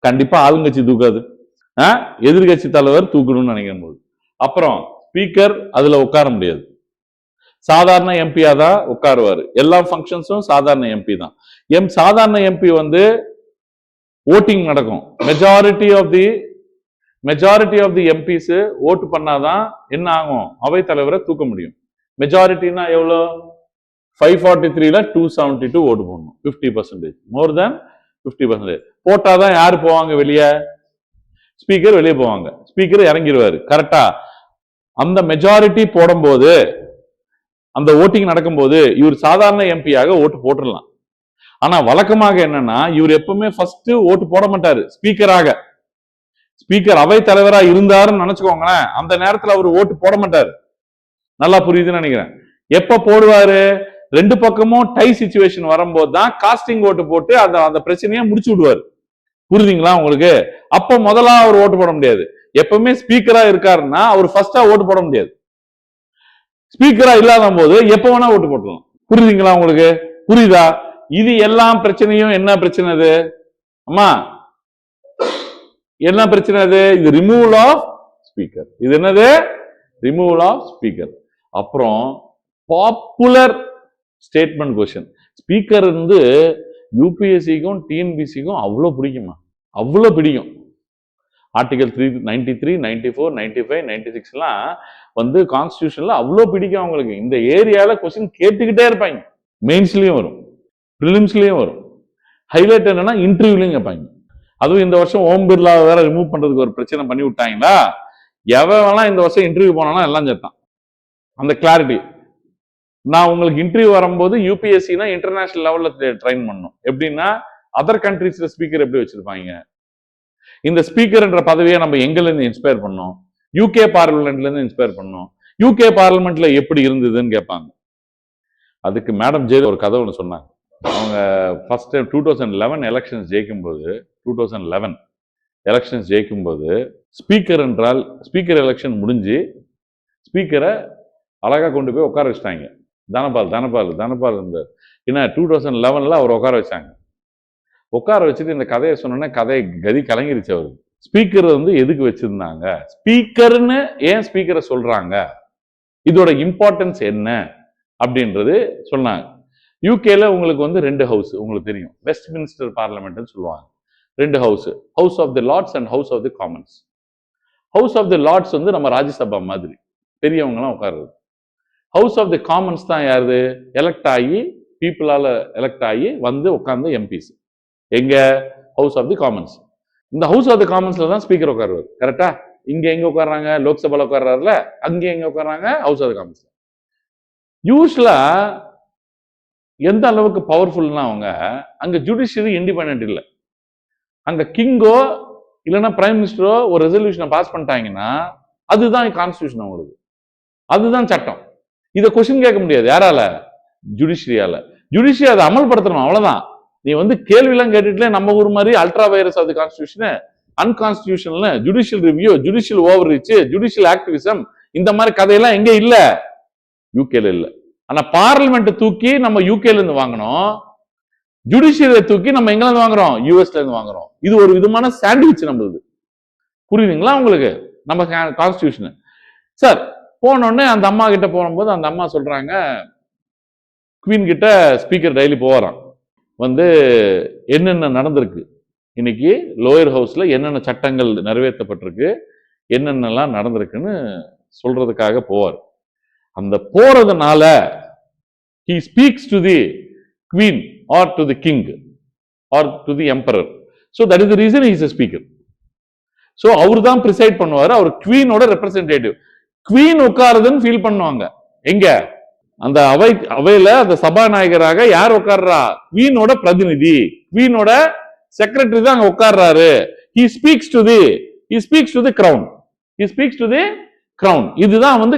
Speaker 1: கண்டிப்பா ஆளுங்கட்சி தூக்காது, எதிர்கட்சி தலைவர் தூக்கணும்னு நினைக்கும் போது. அப்புறம் ஸ்பீக்கர் அதுல உட்கார முடியாது, சாதாரண எம்பியா தான் உட்காருவாரு. எல்லா ஃபங்க்ஷன்ஸும் சாதாரண எம்பி தான். சாதாரண எம்பி வந்து ஓட்டிங் நடக்கும். மெஜாரிட்டி ஆஃப் தி எம்பிஸ் ஓட்டு பண்ணாதான் என்ன ஆகும், அவை தலைவரை தூக்க முடியும். மெஜாரிட்டினா எவ்வளோ? 543ல 272 ஓட்டு போடணும், 50%, மோர் தேன் 50%. போட்டாதான் யாரு போவாங்க வெளியே? ஸ்பீக்கர் வெளியே போவாங்க, ஸ்பீக்கர் இறங்கிடுவாரு. கரெக்டா? அந்த மெஜாரிட்டி போடும்போது, அந்த ஓட்டிங் நடக்கும்போது இவர் சாதாரண எம்பியாக ஓட்டு போட்டுடலாம். ஆனா வழக்கமாக என்னன்னா, இவர் எப்பவுமே ஃபர்ஸ்ட் ஓட்டு போட மாட்டாரு. ஸ்பீக்கர் அவை தலைவரா இருந்தாருன்னு நினைச்சுக்கோங்களேன், அந்த நேரத்துல அவர் ஓட்டு போட மாட்டாரு. நல்லா புரியுதுன்னு நினைக்கிறேன். எப்ப போடுவாரு? ரெண்டு பக்கமும் டை சிச்சுவேஷன் வரும்போது தான் காஸ்டிங் ஓட்டு போட்டு அந்த பிரச்சனையை முடிச்சு விடுவாரு. புரியுதுங்களா உங்களுக்கு? அப்ப முதலா அவர் ஓட்டு போட முடியாது. எப்பவுமே ஸ்பீக்கரா இருக்காருன்னா அவர் ஃபர்ஸ்டா ஓட்டு போட முடியாது. ஸ்பீக்கரா இல்லாத போது எப்ப வேணா ஓட்டு போட்டலாம். புரியுதுங்களா உங்களுக்கு? புரியுதா? இது எல்லாம் பிரச்சனையும் என்ன பிரச்சனை? அது அம்மா என்ன பிரச்சனை? அது இது ரிமூவல் ஆஃப் ஸ்பீக்கர். இது என்னது? Removal of speaker. அப்புறம் பாப்புலர் ஸ்டேட்மெண்ட் கொஸ்டின். ஸ்பீக்கர் வந்து யூபிஎஸ்சிக்கும் டிஎன்பிசிக்கும் அவ்வளோ பிடிக்குமா? அவ்வளோ பிடிக்கும். ஆர்டிகல் 393, 94, 95, 96 வந்து கான்ஸ்டிடியூஷன்ல அவ்வளோ பிடிக்கும் அவங்களுக்கு. இந்த ஏரியால கொஸ்டின் கேட்டுக்கிட்டே இருப்பாங்க. மெயின்ஸ்லயும் வரும், பிரிலிம்ஸ்லயும் வரும். ஹைலைட் என்னன்னா இன்டர்வியூலையும் கேட்பாங்க. அதுவும் இந்த வருஷம் ஓம் பிர்லா வேற ரிமூவ் பண்றதுக்கு ஒரு பிரச்சனை பண்ணி விட்டாங்களா, எவெல்லாம் இந்த வருஷம் இன்டர்வியூ போனாலும் எல்லாம் சேர்த்தான். அந்த கிளாரிட்டி. நான் உங்களுக்கு இன்டர்வியூ வரும்போது யூபிஎஸ்சினா இன்டர்நேஷனல் லெவல்ல ட்ரைன் பண்ணணும். எப்படின்னா அதர் கண்ட்ரீஸ்ல ஸ்பீக்கர் எப்படி வச்சிருப்பாங்க, இந்த ஸ்பீக்கர் என்ற பதவியை நம்ம எங்கல இருந்து இன்ஸ்பயர் பண்ணோம், யூகே பார்லிமெண்ட்ல இருந்து இன்ஸ்பயர் பண்ணோம். யூகே பார்லிமெண்ட்ல எப்படி இருந்ததுன்னு கேட்பாங்க. அதுக்கு மேடம் ஜெயலலிதா ஒரு கதை ஒன்று சொன்னாங்க. அவங்க ஃபர்ஸ்ட் டைம் 2011 எலெக்ஷன்ஸ் ஜெயிக்கும் போது ஸ்பீக்கர் என்றால், ஸ்பீக்கர் எலெக்ஷன் முடிஞ்சு ஸ்பீக்கரை அழகா கொண்டு போய் உட்கார வச்சிட்டாங்க. தனபால் இந்த ஏன்னா 2011 அவர் உட்கார வச்சாங்க. உட்கார வச்சுட்டு இந்த கதையை சொன்னோன்னே கதி கலங்கிருச்சு அவருக்கு. ஸ்பீக்கர் வந்து எதுக்கு வச்சிருந்தாங்க, ஸ்பீக்கர்னு ஏன் ஸ்பீக்கரை சொல்றாங்க, இதோட இம்பார்ட்டன்ஸ் என்ன அப்படின்றது சொன்னாங்க. யூகேல உங்களுக்கு வந்து 2 ஹவுஸ் உங்களுக்கு தெரியும், வெஸ்ட்மின்ஸ்டர் பார்லிமெண்ட்னு சொல்லுவாங்க. 2 house, house of the lords and house of the commons. House of the lords வந்து நம்ம ராஜ்யசபா மாதிரி பெரியவங்கலாம் உட்காருறது. ஹவுஸ் ஆஃப் தி காமன்ஸ் தான் யாரு? எலெக்ட் ஆகி, பீப்புளால எலெக்ட் ஆகி வந்து உட்கார்ந்த எம்பிஸ். எங்க? House of the commons. இந்த ஹவுஸ் ஆஃப் தி காமன்ஸ்ல தான் ஸ்பீக்கர் உட்காருவார். கரெக்டா? இங்க எங்க உட்கார்றாங்க? லோக்சபால உட்கார்றாருல, அங்க எங்க உட்கார்றாங்க? House of the commons. Usually எந்த அளவுக்கு பவர்ஃபுல்னா அவங்க அங்க ஜுடிஷியரி இண்டிபெண்டன்ட் இல்லை. அங்க கிங்கோ இல்லைன்னா பிரைம் மினிஸ்டரோ ஒரு ரெசல்யூஷனை பாஸ் பண்ணிட்டாங்கன்னா அதுதான் கான்ஸ்டிடியூஷன் அவங்களுக்கு, அதுதான் சட்டம். இதை கொஸ்டின் கேட்க முடியாது. யாரால? ஜுடிஷியரியால. ஜுடிஷியரி அதை அமல்படுத்தணும், அவ்வளவுதான். நீ வந்து கேள்வி எல்லாம் கேட்டுட்டு நம்ம ஊர் மாதிரி ultra vires of the constitution, unconstitutional, judicial review, judicial over reach, judicial activism, இந்த மாதிரி கதையெல்லாம் எங்க இல்ல? யூகேல இல்ல. ஆனா பார்லிமெண்ட் தூக்கி நம்ம யூகேல இருந்து வாங்கணும், ஜுடிஷியரியை தூக்கி நம்ம எங்க இருந்து வாங்குறோம்? யூஎஸ்ல இருந்து வாங்குறோம். இது ஒரு விதமான சாண்ட்விச் நம்மளுது. புரியுதுங்களா உங்களுக்கு? நம்ம கான்ஸ்டிடியூஷன். சார் போனோடனே அந்த அம்மா கிட்ட போகும்போது அந்த அம்மா சொல்றாங்க, குவீன் கிட்ட ஸ்பீக்கர் டெய்லி போவாராம், வந்து என்னென்ன நடந்திருக்கு இன்னைக்கு லோயர் ஹவுஸ்ல, என்னென்ன சட்டங்கள் நிறைவேற்றப்பட்டிருக்கு, என்னென்னலாம் நடந்திருக்குன்னு சொல்றதுக்காக போவார். அந்த போறதுனால he speaks to the queen or to the king or to the emperor, so that is the reason he is a speaker. So அவர் தான் ப்ரிசைட் பண்ணுவாரு. அவர் குவீனோட ரெப்ரசன்டேட்டிவ். குவீன் உட்காருதுன்னு ஃபீல் பண்ணுவாங்க. எங்க அந்த அவையில அந்த சபாநாயகராக யார் உட்கார்றா? குவீனோட பிரதிநிதி, குவீனோட செக்ரட்டரி தான் அங்க உட்கார்றாரு. he speaks to the crown. he speaks to the crown. இதுதான் வந்து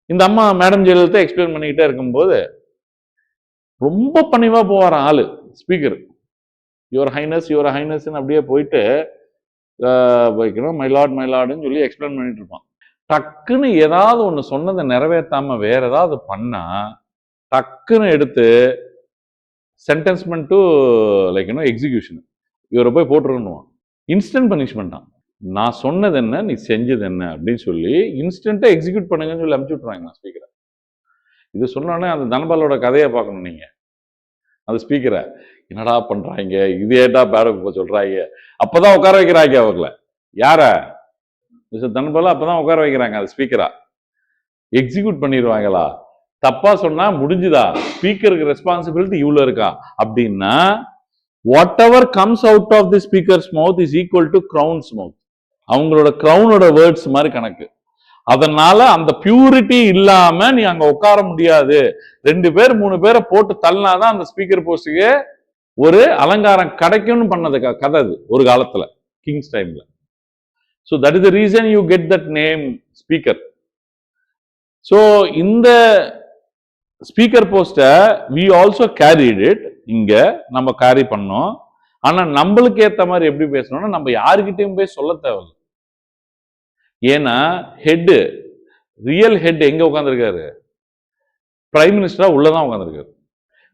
Speaker 1: இந்த அம்மா மேடம் ஜெயலலிதா எக்ஸ்பிளைன் பண்ணிக்கிட்டே இருக்கும்போது ரொம்ப பணிவா போவாராம் ஆளு ஸ்பீக்கர். யுவர் ஹைனஸ் அப்படியே போயிட்டு மை லார்டுன்னு சொல்லி எக்ஸ்பிளைன் பண்ணிட்டு இருப்பான். டக்குன்னு ஏதாவது ஒண்ணு சொன்னதை நிறைவேற்றாம வேற ஏதாவது பண்ணா டக்குன்னு எடுத்து சென்டென்ஸ்மெண்ட் டு எக்ஸிகியூஷன் இவரை போய் போட்டுருக்கணும். இன்ஸ்டன்ட் பனிஷ்மெண்ட் தான். நான் சொன்னது என்ன, நீ செஞ்சது என்ன அப்படின்னு சொல்லி இன்ஸ்டன்ட்டா எக்ஸிக்யூட் பண்ணுங்கன்னு சொல்லி அனுப்பிச்சு விட்டுறாங்க ஸ்பீக்கரை. இது சொன்னோடனே அந்த தனபாலோட கதையை பார்க்கணும் நீங்க. அந்த ஸ்பீக்கரை என்னடா பண்றாங்க, இது ஏட்டா பேட சொல்றாங்க. அப்பதான் உட்கார வைக்கிறாங்க அவர்களை. யார? மிஸ்டர் தனபால அப்பதான் உட்கார வைக்கிறாங்க அது ஸ்பீக்கரா. எக்ஸிக்யூட் பண்ணிடுவாங்களா? தப்பா சொன்னா முடிஞ்சுதா? ஸ்பீக்கருக்கு ரெஸ்பான்சிபிலிட்டி இவ்வளவு இருக்கா அப்படின்னா whatever comes out of the speaker's mouth is equal to crown's mouth. அவங்களோட கிரவுனோட வேர்ட்ஸ் மாதிரி கணக்கு. அதனால அந்த பியூரிட்டி இல்லாம நீ அங்க உட்கார முடியாது. 2 பேர் 3 பேரை போட்டு தள்ளினாதான் அந்த ஸ்பீக்கர் போஸ்டுக்கு ஒரு அலங்காரம் கிடைக்கும்னு பண்ணது கதை அது ஒரு காலத்துல கிங்ஸ் டைம்ல. So that is the reason you get that name speaker. So இந்த speaker போஸ்ட we also carried it. இங்க நம்ம கேரி பண்ணோம். ஆனா நம்மளுக்கு ஏத்த மாதிரி எப்படி பேசணும்னா நம்ம யாருக்கிட்டையும் போய் சொல்ல தேவையில்லை. ஏன்னா ஹெட், ரியல் ஹெட் எங்க உட்காந்துருக்காரு? பிரைம் மினிஸ்டரா உள்ளதான் உட்காந்துருக்காரு.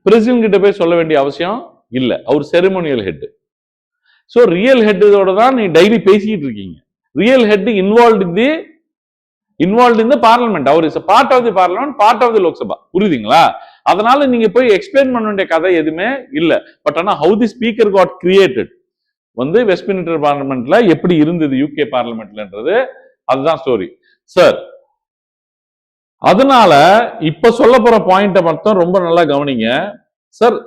Speaker 1: பிரசிடென்ட் கிட்ட போய் சொல்ல வேண்டிய அவசியம் இல்ல. அவர் செரிமோனியல் ஹெட். சோ ரியல் ஹெட்டோட தான் நீ டெய்லி பேசிக்கிட்டு இருக்கீங்க. Real head involved in the parliament. அவர் is part of the parliament, part of the Lok Sabha. புரியுதுங்களா? அதனால நீங்க போய் எக்ஸ்பிளைன் பண்ண வேண்டிய கதை எதுவுமே இல்ல. பட் ஆனா how the speaker got created வந்து வெஸ்ட்மினிஸ்டர் பார்லிமெண்ட்ல எப்படி இருந்தது யூகே பார்லிமெண்ட்லன்றது அதுதான் ஸ்டோரி சார். அதனால இப்ப சொல்ல போற பாயிண்ட மட்டும் ரொம்ப நல்லா கவனிங்க சார்.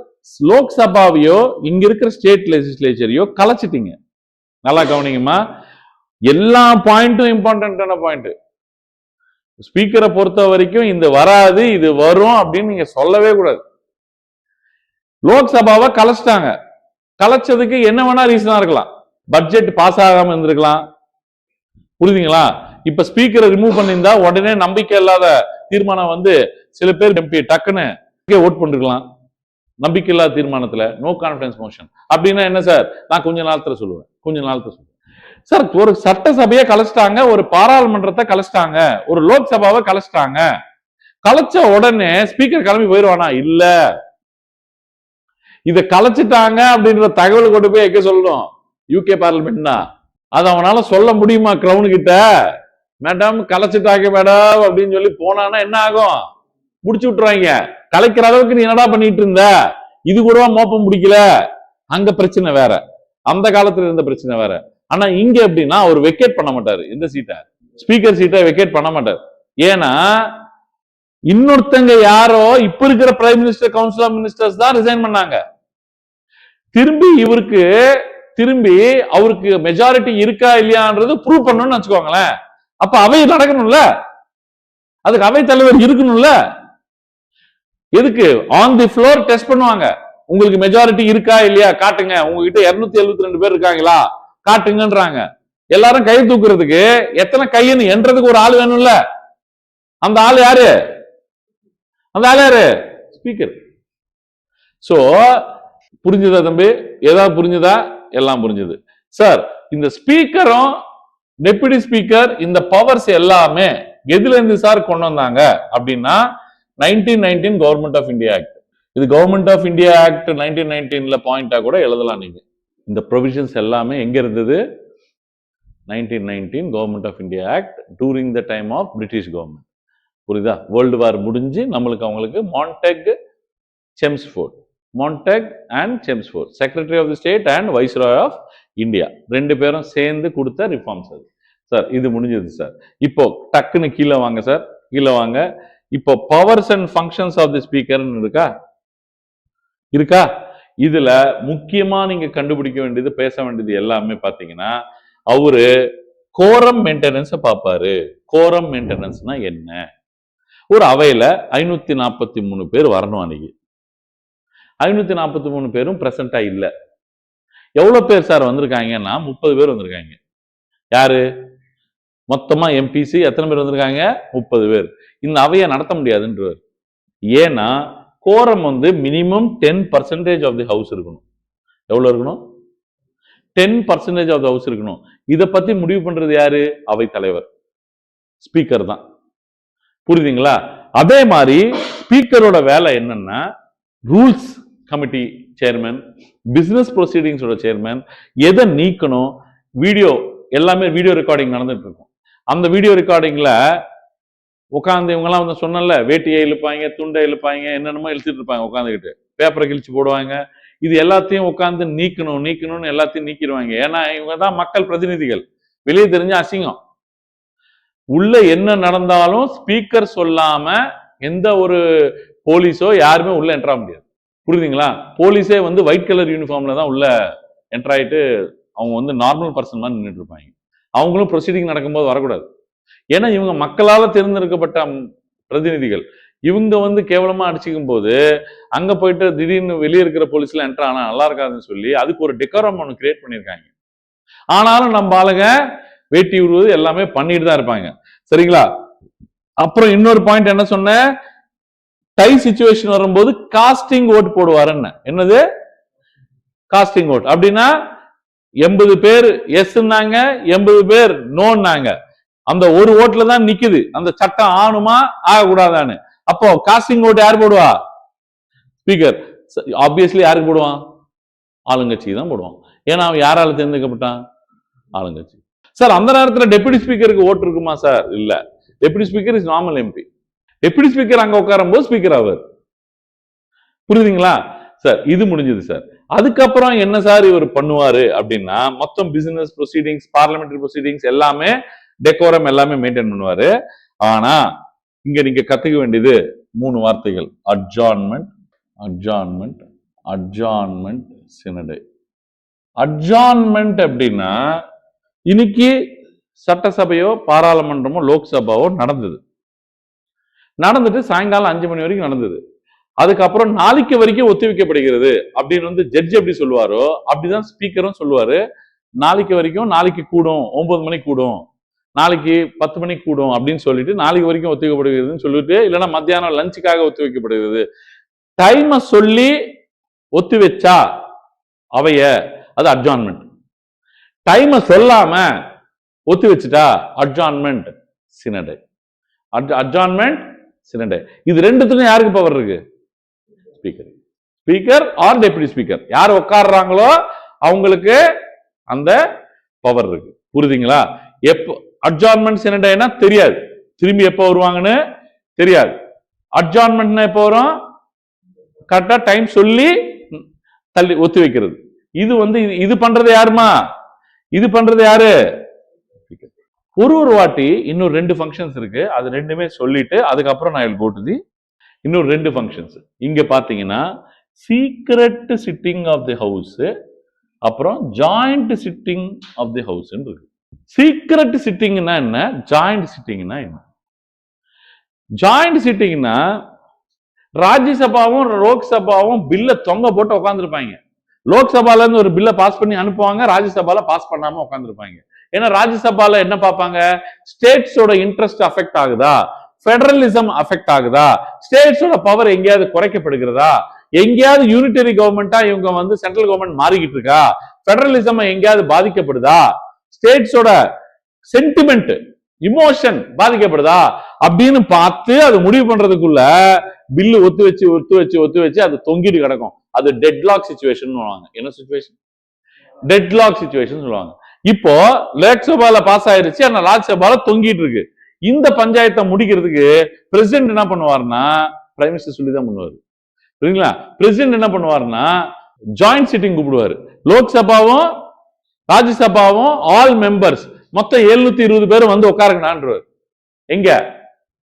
Speaker 1: லோக்சபாவையோ இங்க இருக்கிற ஸ்டேட் லெஜிஸ்லேச்சரையோ கலைச்சிட்டீங்க. நல்லா கவனிங்கம்மா. எல்லா பாயிண்ட்டும் இம்பார்ட்டன்டான பாயிண்ட். ஸ்பீக்கரை பொறுத்த வரைக்கும் இந்த வராது இது வரும் அப்படின்னு நீங்க சொல்லவே கூடாது. லோக்சபாவை கலைச்சிட்டாங்க. கலைச்சதுக்கு என்ன வேணா ரீசனா இருக்கலாம். பட்ஜெட் பாஸ் ஆகாம இருந்திருக்கலாம். புரியுதுங்களா? இப்ப ஸ்பீக்கரை ரிமூவ் பண்ணியிருந்தா உடனே நம்பிக்கை இல்லாத தீர்மானம் வந்து சில பேர் எம்பி டக்குன்னு ஓட் பண்ணிருக்கலாம். நம்பிக்கை இல்லாத தீர்மானத்துல நோ கான்பிடன்ஸ் மோஷன் அப்படின்னா என்ன சார்? நான் கொஞ்ச நாளத்துல சொல்லுவேன் சார். ஒரு சட்டசபையை கலைச்சிட்டாங்க, ஒரு பாராளுமன்றத்தை கலைச்சிட்டாங்க, ஒரு லோக்சபாவை கலைச்சிட்டாங்க. கலைச்ச உடனே ஸ்பீக்கர் கிளம்பி போயிடுவானா? இல்ல. இதை கலைச்சிட்டாங்க அப்படின்ற தகவல் கொண்டு போய் எங்க சொல்லணும்? யூகே பார்லிமெண்ட்னா அது அவனால சொல்ல முடியுமா? கிரவுன் கிட்ட மேடம் கலைச்சிட்டாங்க மேடம் அப்படின்னு சொல்லி போனானா என்ன ஆகும்? முடிச்சு விட்டுருவாங்க. கலைக்கிற அளவுக்கு நீ என்னடா பண்ணிட்டு இருந்த? இது கூடவா மோப்பம் முடிக்கல? அங்க பிரச்சனை வேற, அந்த காலத்துல இருந்த பிரச்சனை வேற. ஆனா இங்க எப்படின்னா அவர் வெக்கேட் பண்ண மாட்டாரு. இந்த சீட்டை, ஸ்பீக்கர் சீட்டை வெக்கேட் பண்ண மாட்டாரு. ஏன்னா இன்னொருத்தங்க யாரோ இப்ப இருக்கிற prime minister, council of ministers தான் ரிசைன் பண்ணாங்க. திரும்பி அவருக்கு மெஜாரிட்டி இருக்கா இல்லையான்றது ப்ரூவ் பண்ணணும்னு வச்சுக்கோங்களேன். அப்ப அவை நடக்கணும்ல, அதுக்கு அவை தலைவர் இருக்கணும்ல. எதுக்கு? ஆன் தி ஃப்ளோர் டெஸ்ட் பண்ணுவாங்க. உங்களுக்கு மெஜாரிட்டி இருக்கா இல்லையா காட்டுங்க. உங்ககிட்ட 272 பேர் இருக்காங்களா காட்டுங்கன்றாங்க. எல்லாரும் கை தூக்குறதுக்கு எத்தனை கைன்னு என்றதுக்கு ஒரு ஆள் வேணும்ல. அந்த ஆள் யாரு? ஸ்பீக்கர். சோ புரிஞ்சுதா தம்பி? ஏதாவது புரிஞ்சுதா? எல்லாம் புரிஞ்சுது சார். இந்த ஸ்பீக்கரும் டெபுட்டி ஸ்பீக்கர் இந்த பவர்ஸ் எல்லாமே எதுல இருந்து சார் கொண்டு வந்தாங்க அப்படின்னா 1919 கவர்மெண்ட் ஆஃப் இந்தியா ஆக்ட். இது கவர்மெண்ட் ஆஃப் இந்தியா ஆக்ட் 1919ல பாயிண்டா கூட எழுதலாம் நீங்க. இந்த ப்ரொவிஷன்ஸ் எல்லாமே எங்க இருந்தது? 1919 government of India act during the time of British government. புரியுதா? வேர்ல்டு வார் முடிஞ்சு அவங்களுக்கு Montagu and Chelmsford secretary of the state and viceroy of India 2 பேரும் சேர்ந்து கொடுத்த ரிஃபார்ம்ஸ் அது சார். இது முடிஞ்சது சார். இப்போ டக்குன்னு கீழே வாங்க சார், கீழே வாங்க. இப்போ powers and functions of the ஸ்பீக்கர்னு இருக்கா? இதுல முக்கியமா நீங்க கண்டுபிடிக்க வேண்டியது, பேச வேண்டியது எல்லாமே பாத்தீங்கன்னா அவரு கோரம் மெயின்டெனன்ஸ் பார்ப்பாரு. கோரம் மெயின்டெனன்ஸ்னா என்ன? ஒரு அவையில 543 பேர் வரணும். அன்னைக்கு 543 பேரும் பிரசண்டா இல்ல. எவ்வளவு பேர் சார் வந்திருக்காங்கன்னா 30 பேர் வந்திருக்காங்க. யாரு? மொத்தமா எம்பிசி எத்தனை பேர் வந்திருக்காங்க? 30 பேர். இந்த அவையை நடத்த முடியாதுன்றார். ஏன்னா கோரம் வந்து மினிமம் 10% ஆஃப் தி ஹவுஸ் இருக்கணும். எவ்வளவு இருக்கணும்? 10% ஆஃப் தி ஹவுஸ் இருக்கணும். இதை பத்தி முடிவு பண்றது யாரு? அவை தலைவர், ஸ்பீக்கர் தான். புரியுதுங்களா? அதே மாதிரி ஸ்பீக்கரோட வேலை என்னன்னா, ரூல்ஸ் கமிட்டி சேர்மன், பிசினஸ் ப்ரொசீடிங்ஸோட சேர்மன், எதை நீக்கணும், வீடியோ எல்லாமே வீடியோ ரெக்கார்டிங் நடந்துட்டு இருக்கும். அந்த வீடியோ ரெக்கார்டிங்ல உட்காந்து இவங்கெல்லாம் வந்து சொன்னல, வேட்டியை இழுப்பாங்க, துண்டை இழுப்பாங்க, என்னென்னமோ இழுத்துட்டு இருப்பாங்க உட்காந்துக்கிட்டு, பேப்பரை கிழிச்சு போடுவாங்க. இது எல்லாத்தையும் உட்காந்து நீக்கணும்னு எல்லாத்தையும் நீக்கிடுவாங்க. ஏன்னா இவங்க தான் மக்கள் பிரதிநிதிகள். வெளியே தெரிஞ்ச அசிங்கம். உள்ள என்ன நடந்தாலும் ஸ்பீக்கர் சொல்லாம எந்த ஒரு போலீஸோ யாருமே உள்ள என்ட்ரா முடியாது. புரியுதுங்களா? போலீஸே வந்து ஒயிட் கலர் யூனிஃபார்ம்ல தான் உள்ள என்ட்ரு ஆயிட்டு அவங்க வந்து நார்மல் பர்சன் மாதிரி நின்றுட்டு இருப்பாங்க. அவங்களும் ப்ரொசீடிங் நடக்கும்போது வரக்கூடாது. ஏன்னா இவங்க மக்களால் தேர்ந்தெடுக்கப்பட்ட பிரதிநிதிகள். இவங்க வந்து கேவலமா அடிச்சுக்கும் போது அங்க போயிட்டு திடீர்னு வெளியே இருக்கிற போலீஸ்ல என்ட்ரு ஆனா நல்லா இருக்காதுன்னு சொல்லி அதுக்கு ஒரு டெக்கோரம் ஒன்று கிரியேட் பண்ணியிருக்காங்க. ஆனாலும் நம்ம ஆளுங்க வேட்டி உருவது எல்லாமே பண்ணிட்டு தான் இருப்பாங்க. சரிங்களா? அப்புறம் இன்னொரு பாயிண்ட் என்ன சொன்ன, டை சிச்சுவேஷன் வரும்போது காஸ்டிங் ஓட் போடுவாருன்னு. என்னது காஸ்டிங் ஓட்? அப்படின்னா 80 பேர் எஸ்னாங்க, 80 பேர் நோன்னாங்க. அந்த ஒரு ஓட்ல தான் நிக்குது அந்த சட்டம் ஆணுமா ஆகக்கூடாதான்னு. அப்போ காஸ்டிங் ஓட் யார் போடுவா? ஸ்பீக்கர். ஆப்வியஸ்லி யாருக்கு போடுவான்? ஆளுங்கட்சி தான் போடுவான். ஏன்னா அவன் யாரால தேர்ந்தெடுக்கப்பட்டான்? ஆளுங்கட்சி. சார் அந்த நேரத்தில் டெபுட்டி ஸ்பீக்கருக்கு ஓட்டு இருக்குமா சார்? இல்ல. Deputy speaker is normal MP. Deputy speaker அங்க உட்காரும் போது ஸ்பீக்கர் ஆவார். புரியுதுங்களா சார்? இது முடிஞ்சது சார். அதுக்கப்புறம் என்ன சார் இவர் பண்ணுவாரு அப்படின்னா, மொத்தம் பிசினஸ் ப்ரொசீடிங்ஸ், பார்லிமெண்டரி ப்ரொசீடிங்ஸ் எல்லாமே டெக்கோரம் எல்லாமே மெயின்டைன் பண்ணுவாரு. ஆனா இங்க நீங்க கத்துக்க வேண்டியது 3 வார்த்தைகள்: அட்ஜார்ன்மெண்ட், அட்ஜார்ன்மெண்ட், அட்ஜார்ன்மெண்ட், சினடே. அட்ஜார்ன்மெண்ட் அப்படின்னா, இன்னைக்கு சட்டசபையோ பாராளுமன்றமோ லோக்சபாவோ நடந்துட்டு சாயங்காலம் 5 மணி வரைக்கும் நடந்தது. அதுக்கப்புறம் நாளைக்கு வரைக்கும் ஒத்திவைக்கப்படுகிறது அப்படின்னு வந்து ஜட்ஜ் எப்படி சொல்லுவாரோ அப்படிதான் ஸ்பீக்கரும் சொல்லுவாரு. நாளைக்கு வரைக்கும், நாளைக்கு கூடும், 9 மணிக்கு கூடும், நாளைக்கு 10 மணிக்கு கூடும் அப்படின்னு சொல்லிட்டு நாளைக்கு வரைக்கும் ஒத்திவைக்கப்படுகிறதுன்னு சொல்லிட்டு, இல்லைன்னா மத்தியானம் லஞ்சுக்காக ஒத்திவைக்கப்படுகிறது டைமை சொல்லி ஒத்தி வச்சா அவைய அது அட்ஜார்ன்மெண்ட். டைமை சொல்லாம ஒத்தி வச்சுட்டா அட்ஜார்ன்மெண்ட் சினடே. அட்ஜார்ன்மெண்ட் சினடே. இது ரெண்டுத்துலயும் யாருக்கு பவர் இருக்கு? Speaker. Speaker R deputy speaker யார் உட்கார்றாங்களோ அவங்களுக்கு அந்த பவர் இருக்கு. புரியுதுங்களா? எப்போ அட்ஜார்ன்மெண்ட் சினடேனா தெரியாது, திரும்பி எப்போ வருவாங்கன்னு தெரியாது. அட்ஜார்ன்மெண்ட் எப்போ வரும்? கரெக்டா டைம் சொல்லி தள்ளி ஒத்தி வைக்கிறது. இது வந்து இது பண்றது யாருமா? இது பண்றது யாரு? ஒரு வாட்டி இன்னொரு 2 ஃபங்க்ஷன்ஸ் இருக்கு. அது ரெண்டுமே சொல்லிட்டு அதுக்கப்புறம் நான் கோ டு தி இன்னொரு 2 ஃபங்க்ஷன்ஸ். இங்க பாத்தீங்கன்னா secret sitting of the house, அப்புறம் joint sitting of the house இருக்கு. சீக்ரெட் சிட்டிங்னா என்ன? ஜாயிண்ட் சிட்டிங்னா என்ன? ஜாயிண்ட் சிட்டிங்னா ராஜ்யசபாவும் லோக்சபாவும் பில்ல தொங்க போட்டு உட்காந்துருப்பாங்க. லோக்சபால இருந்து ஒரு பில்ல பாஸ் பண்ணி அனுப்புவாங்க, ராஜ்யசபால பாஸ் பண்ணாம உட்காந்துருப்பாங்க. ஏன்னா ராஜ்யசபால என்ன பார்ப்பாங்க? ஸ்டேட்ஸோட இன்ட்ரெஸ்ட் அஃபெக்ட் ஆகுதா, பெடரலிசம் அஃபெக்ட் ஆகுதா, ஸ்டேட்ஸோட பவர் எங்கேயாவது குறைக்கப்படுகிறதா, எங்கேயாவது யூனிட்டரி கவர்மெண்டா இவங்க வந்து சென்ட்ரல் கவர்மெண்ட் மாறிக்கிட்டு இருக்கா, பெடரலிசம் எங்கேயாவது பாதிக்கப்படுதா, ஸ்டேட்ஸோட சென்டிமெண்ட் இமோஷன் பாதிக்கப்படுதா அப்படின்னு பார்த்து அது முடிவு பண்றதுக்குள்ள பில்லு ஒத்து வச்சு அது தொங்கிட்டு கிடக்கும். அது டெட்லாக் சிச்சுவேஷன் சொல்லுவாங்க. என்ன சிச்சுவேஷன்? டெட்லாக் சிச்சுவேஷன் சொல்லுவாங்க. இப்போ லோக்சபால பாஸ் ஆயிருச்சு, ஆனா ராஜ்யசபால தொங்கிட்டு இருக்கு. இந்த பஞ்சாயத்தை முடிக்கிறதுக்கு பிரசிடென்ட் என்ன பண்ணுவாருன்னா, பிரைம் மினிஸ்டர் சொல்லிதான் பண்ணுவாரு. புரியுங்களா? பிரசிடென்ட் என்ன பண்ணுவாருன்னா ஜாயிண்ட் சிட்டிங் கூப்பிடுவாரு. லோக்சபாவும் ராஜ்யசபாவும் ஆல் மெம்பர்ஸ் மொத்தம் 720 பேர் வந்து உட்காருங்கன்றார். எங்க?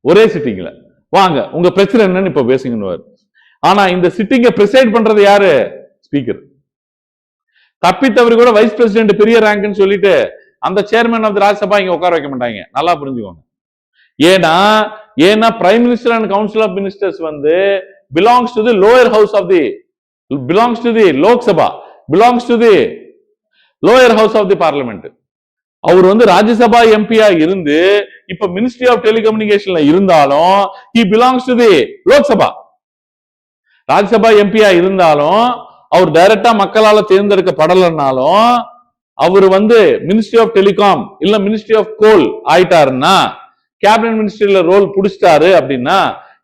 Speaker 1: ஒரே சிட்டிங்ல வாங்க, உங்க பிரச்சனை என்னன்னு இப்ப பேசுங்கன்னு. ஆனா இந்த சிட்டிங்கை பிரிசைட் பண்றது யாரு? ஸ்பீக்கர். தப்பித்தவரு கூட வைஸ் பிரசிடென்ட் பெரிய ரேங்க்னு சொல்லிட்டு அந்த சேர்மன் ஆஃப் தி ராஜ்யசபா இங்க உட்கார வைக்க மாட்டாங்க. நல்லா புரிஞ்சுக்கோங்க. ஏன்னா prime minister and council of ministers வந்து belongs to the lower house of the belongs to the Lok Sabha, belongs to the lower house of the parliament. அவர் வந்து ராஜ்யசபா எம்பியா இருந்து இப்ப மினிஸ்ட்ரி ஆஃப் டெலிகம்யூனிகேஷன்ல இருந்தாலும் he belongs to the Lok Sabha. Rajya Sabha எம்பியா இருந்தாலும் அவர் டைரக்டா மக்களால தேர்ந்தெடுக்கப்படலனாலும் அவர் வந்து மினிஸ்ட்ரி ஆஃப் டெலிகாம் இல்ல மினிஸ்ட்ரி ஆஃப் கோல் ஆயிட்டாருன்னா, கேபினட் மினிஸ்ட்ரியில ரோல் புடிச்சிட்டாரு அப்படின்னா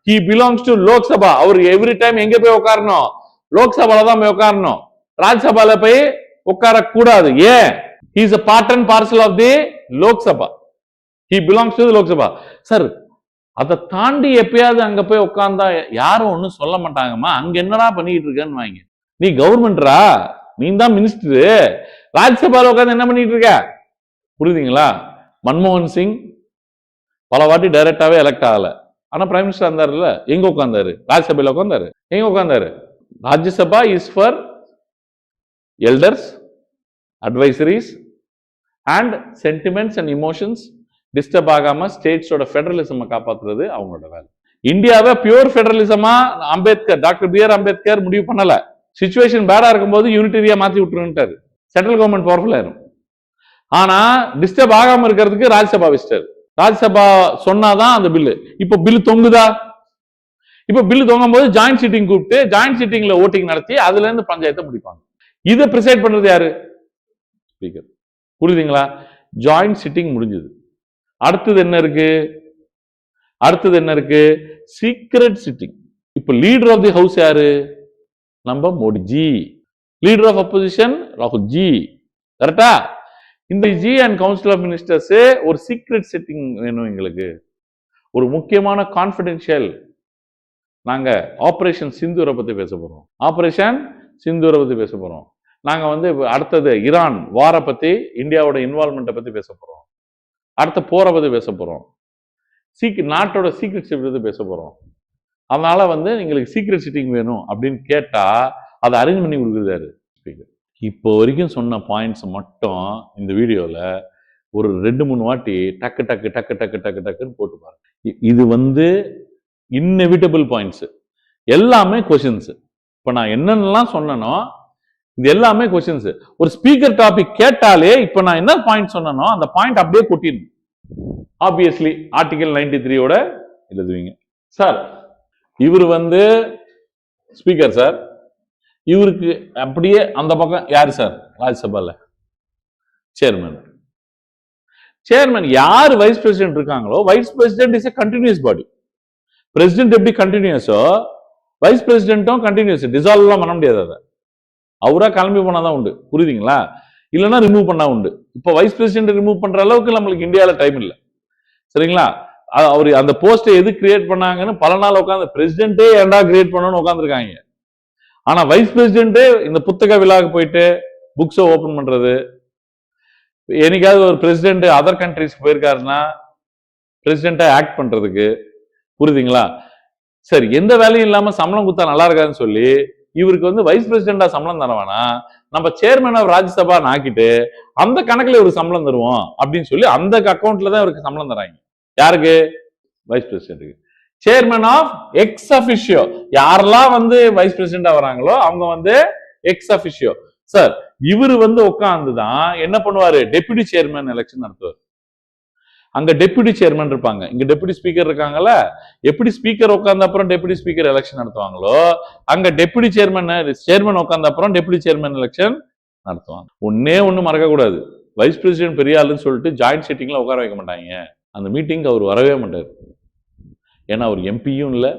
Speaker 1: he belongs to லோக்சபா. அவர் எவ்ரி டைம் எங்க போய் உட்காரணும்? லோக்சபால தான் போய் உட்காரணும். ராஜ்யசபால போய் உட்கார கூடாது. ஏன்? he is a part and parcel of the Lok Sabha. He belongs to the Lok Sabha. Sir, அதை தாண்டி எப்பயாவது அங்க போய் உட்கார்ந்தா யாரும் ஒன்னும் சொல்ல மாட்டாங்கம்மா. அங்க என்னடா பண்ணிட்டு இருக்கேன்னு வாங்க. நீ கவர்மெண்ட்ரா, நீ தான் மினிஸ்டர், ராஜ்யசபால உட்கார்ந்து என்ன பண்ணிட்டு இருக்க? புரியுதுங்களா? மன்மோகன் சிங் பல வாட்டி டைரக்டாவே எலெக்ட் ஆகல. ஆனா பிரைம் மினிஸ்டர் இருந்தாருல்ல, எங்க உட்கார்ந்தாரு? ராஜ்யசபால உட்கார்ந்தாரு. எங்க உட்கார்ந்தாரு? Rajya Sabha is for elders, advisories and sentiments and emotions disturb ஆகாம ஸ்டேட்ஸோட ஃபெடரலிசம் காப்பாத்துறது அவங்களோட வேலை. இந்தியாவை பியூர் ஃபெடரலிசமா Ambedkar, doctor B R Ambedkar முடிவு பண்ணல. சிச்சுவேஷன் பேடா இருக்கும்போது யூனிட்டரியா மாத்தி விட்டுருன்ட்டாரு. சென்ட்ரல் கவர்மெண்ட் பவர்ஃபுல் ஆயிரும். ஆனா டிஸ்டர்ப் ஆகாம இருக்கிறதுக்கு ராஜ்யசபா வச்சிட்டாரு. ராஜ்யசபா சொன்னாதான் அந்த பில்லு. இப்ப பில்லு தொங்குதா? இப்ப பில்லு தொங்கும் போது ஜாயிண்ட் சிட்டிங் கூப்பிட்டு ஜாயிண்ட் சிட்டிங்ல ஓட்டிங் நடத்தி அதுல இருந்து பஞ்சாயத்தை முடிப்பாங்க. இதை பிரிசைட் பண்றது யாரு? ஸ்பீக்கர். புரியுதுங்களா? ஜாயிண்ட் சிட்டிங் முடிஞ்சது. அடுத்தது என்ன இருக்கு? அடுத்தது என்ன இருக்கு? Secret sitting. இப்ப லீடர் ஆஃப் தி ஹவுஸ் யாரு? நம்ம மோடிஜி. லீடர் ஆஃப் அப்போசிஷன் ராகுல் ஜி. கரெக்டா? இந்த ji and council of ministers ஒரு சீக்ரெட் சிட்டிங் வேணும் எங்களுக்கு. ஒரு முக்கியமான கான்பிடென்ஷியல். நாங்க ஆபரேஷன் சிந்தூரை பத்தி பேச போறோம். ஆபரேஷன் சிந்தூரை பத்தி பேச போறோம். நாங்க வந்து அடுத்தது ஈரான் வார பத்தி, இந்தியாவோட இன்வால்மெண்ட்டை பத்தி பேச போறோம். அடுத்த போரை பத்தி பேச போறோம். நாட்டோட சீக்ரெட் சிட்டி பத்தி பேச போறோம். அதனால வந்து எங்களுக்கு சீக்ரெட் சிட்டிங் வேணும் அப்படின்னு கேட்டா அதை அரேஞ்ச் பண்ணி கொடுக்குறாரு ஸ்பீக்கர். இப்போ வரைக்கும் சொன்ன பாயிண்ட்ஸ் மட்டும் இந்த வீடியோல ஒரு 2-3 வாட்டி டக்கு டக்கு டக்கு டக்கு டக்கு டக்குன்னு போட்டு பாருங்க. இது வந்து இன்னெவிட்டபிள் பாயிண்ட்ஸ், எல்லாமே கொஸ்டின்ஸ். இப்ப நான் என்னென்னலாம் சொன்னனோ இது எல்லாமே கொஸ்டின்ஸ். ஒரு ஸ்பீக்கர் டாபிக் கேட்டாலே இப்ப நான் என்ன பாயிண்ட் சொன்னனோ அந்த பாயிண்ட் அப்படியே கொட்டிடணும். ஆப்வியஸ்லி ஆர்டிகல் 93 எழுதுவீங்க. சார், இவர் வந்து ஸ்பீக்கர் சார், இவருக்கு அப்படியே அந்த பக்கம் யாரு சார்? ராஜ்யசபால சேர்மன். சேர்மன் யார் வைஸ் பிரசிடென்ட் இருக்காங்களோ, vice president is a continuous body. President எப்படி கண்டினியூஸோ வைஸ் பிரசிடென்ட்டும் கண்டினியூஸ். டிசால்வ் எல்லாம் பண்ண முடியாது. அதை அவரா கிளம்பி போனாதான் உண்டு. புரியுதுங்களா? இல்லைன்னா ரிமூவ் பண்ணா உண்டு. இப்போ வைஸ் பிரசிடென்ட் ரிமூவ் பண்ற அளவுக்கு நம்மளுக்கு இந்தியாவில டைம் இல்லை. சரிங்களா? அவரு அந்த போஸ்டை எது கிரியேட் பண்ணாங்கன்னு பல நாள் உட்காந்து பிரசிடென்ட்டே ஏன்டா கிரியேட் பண்ணணும்னு உட்காந்துருக்காங்க. ஆனா வைஸ் பிரசிடென்ட் இந்த புத்தக விழாவுக்கு போயிட்டு புக்ஸை ஓபன் பண்றது, என்னைக்காவது ஒரு பிரசிடென்ட் அதர் கண்ட்ரிஸ்க்கு போயிருக்காருன்னா பிரசிடென்ட்டா ஆக்ட் பண்றதுக்கு, புரியுதுங்களா? சரி, எந்த வேலையும் இல்லாம சம்பளம் கொடுத்தா நல்லா இருக்காதுன்னு சொல்லி இவருக்கு வந்து வைஸ் பிரசிடென்டா சம்பளம் தரவானா, நம்ம சேர்மன் ஆஃப் ராஜ்யசபா ஆக்கிட்டு அந்த கணக்குல ஒரு சம்பளம் தருவோம் அப்படின்னு சொல்லி அந்த அக்கௌண்ட்ல தான் இவருக்கு சம்பளம் தராங்க. யாருக்கு? வைஸ் பிரசிடென்ட்டுக்கு. சேர்மன் ஆஃப் எக்ஸ் அபிஷியோ, யாரெல்லாம் வந்து வைஸ் பிரசிடென்டா வராங்களோ அவங்க வந்து எக்ஸ் அபிஷியோ. சார், இவரு வந்து உட்காந்துதான் என்ன பண்ணுவாரு? டெபுட்டி சேர்மன் எலெக்ஷன் நடத்துவார். அங்க டெபுட்டி சேர்மன் இருப்பாங்க, இங்க டெபுட்டி ஸ்பீக்கர் இருக்காங்கல்ல. எப்படி ஸ்பீக்கர் உட்கார்ந்த அப்புறம் டெபுட்டி ஸ்பீக்கர் எலெக்ஷன் நடத்துவாங்களோ அங்க டெபுட்டி சேர்மன் உட்கார்ந்த அப்புறம் டெபுட்டி சேர்மன் எலெக்ஷன் நடத்துவாங்க. ஒண்ணு மறக்க கூடாது, வைஸ் பிரசிடென்ட் பெரிய ஆளுன்னு சொல்லிட்டு ஜாயிண்ட் சிட்டிங்ல உட்கார வைக்க மாட்டாங்க. அந்த மீட்டிங் அவர் வரவே மாட்டார். ஏன்னா அவர் எம்பியும் இல்லை,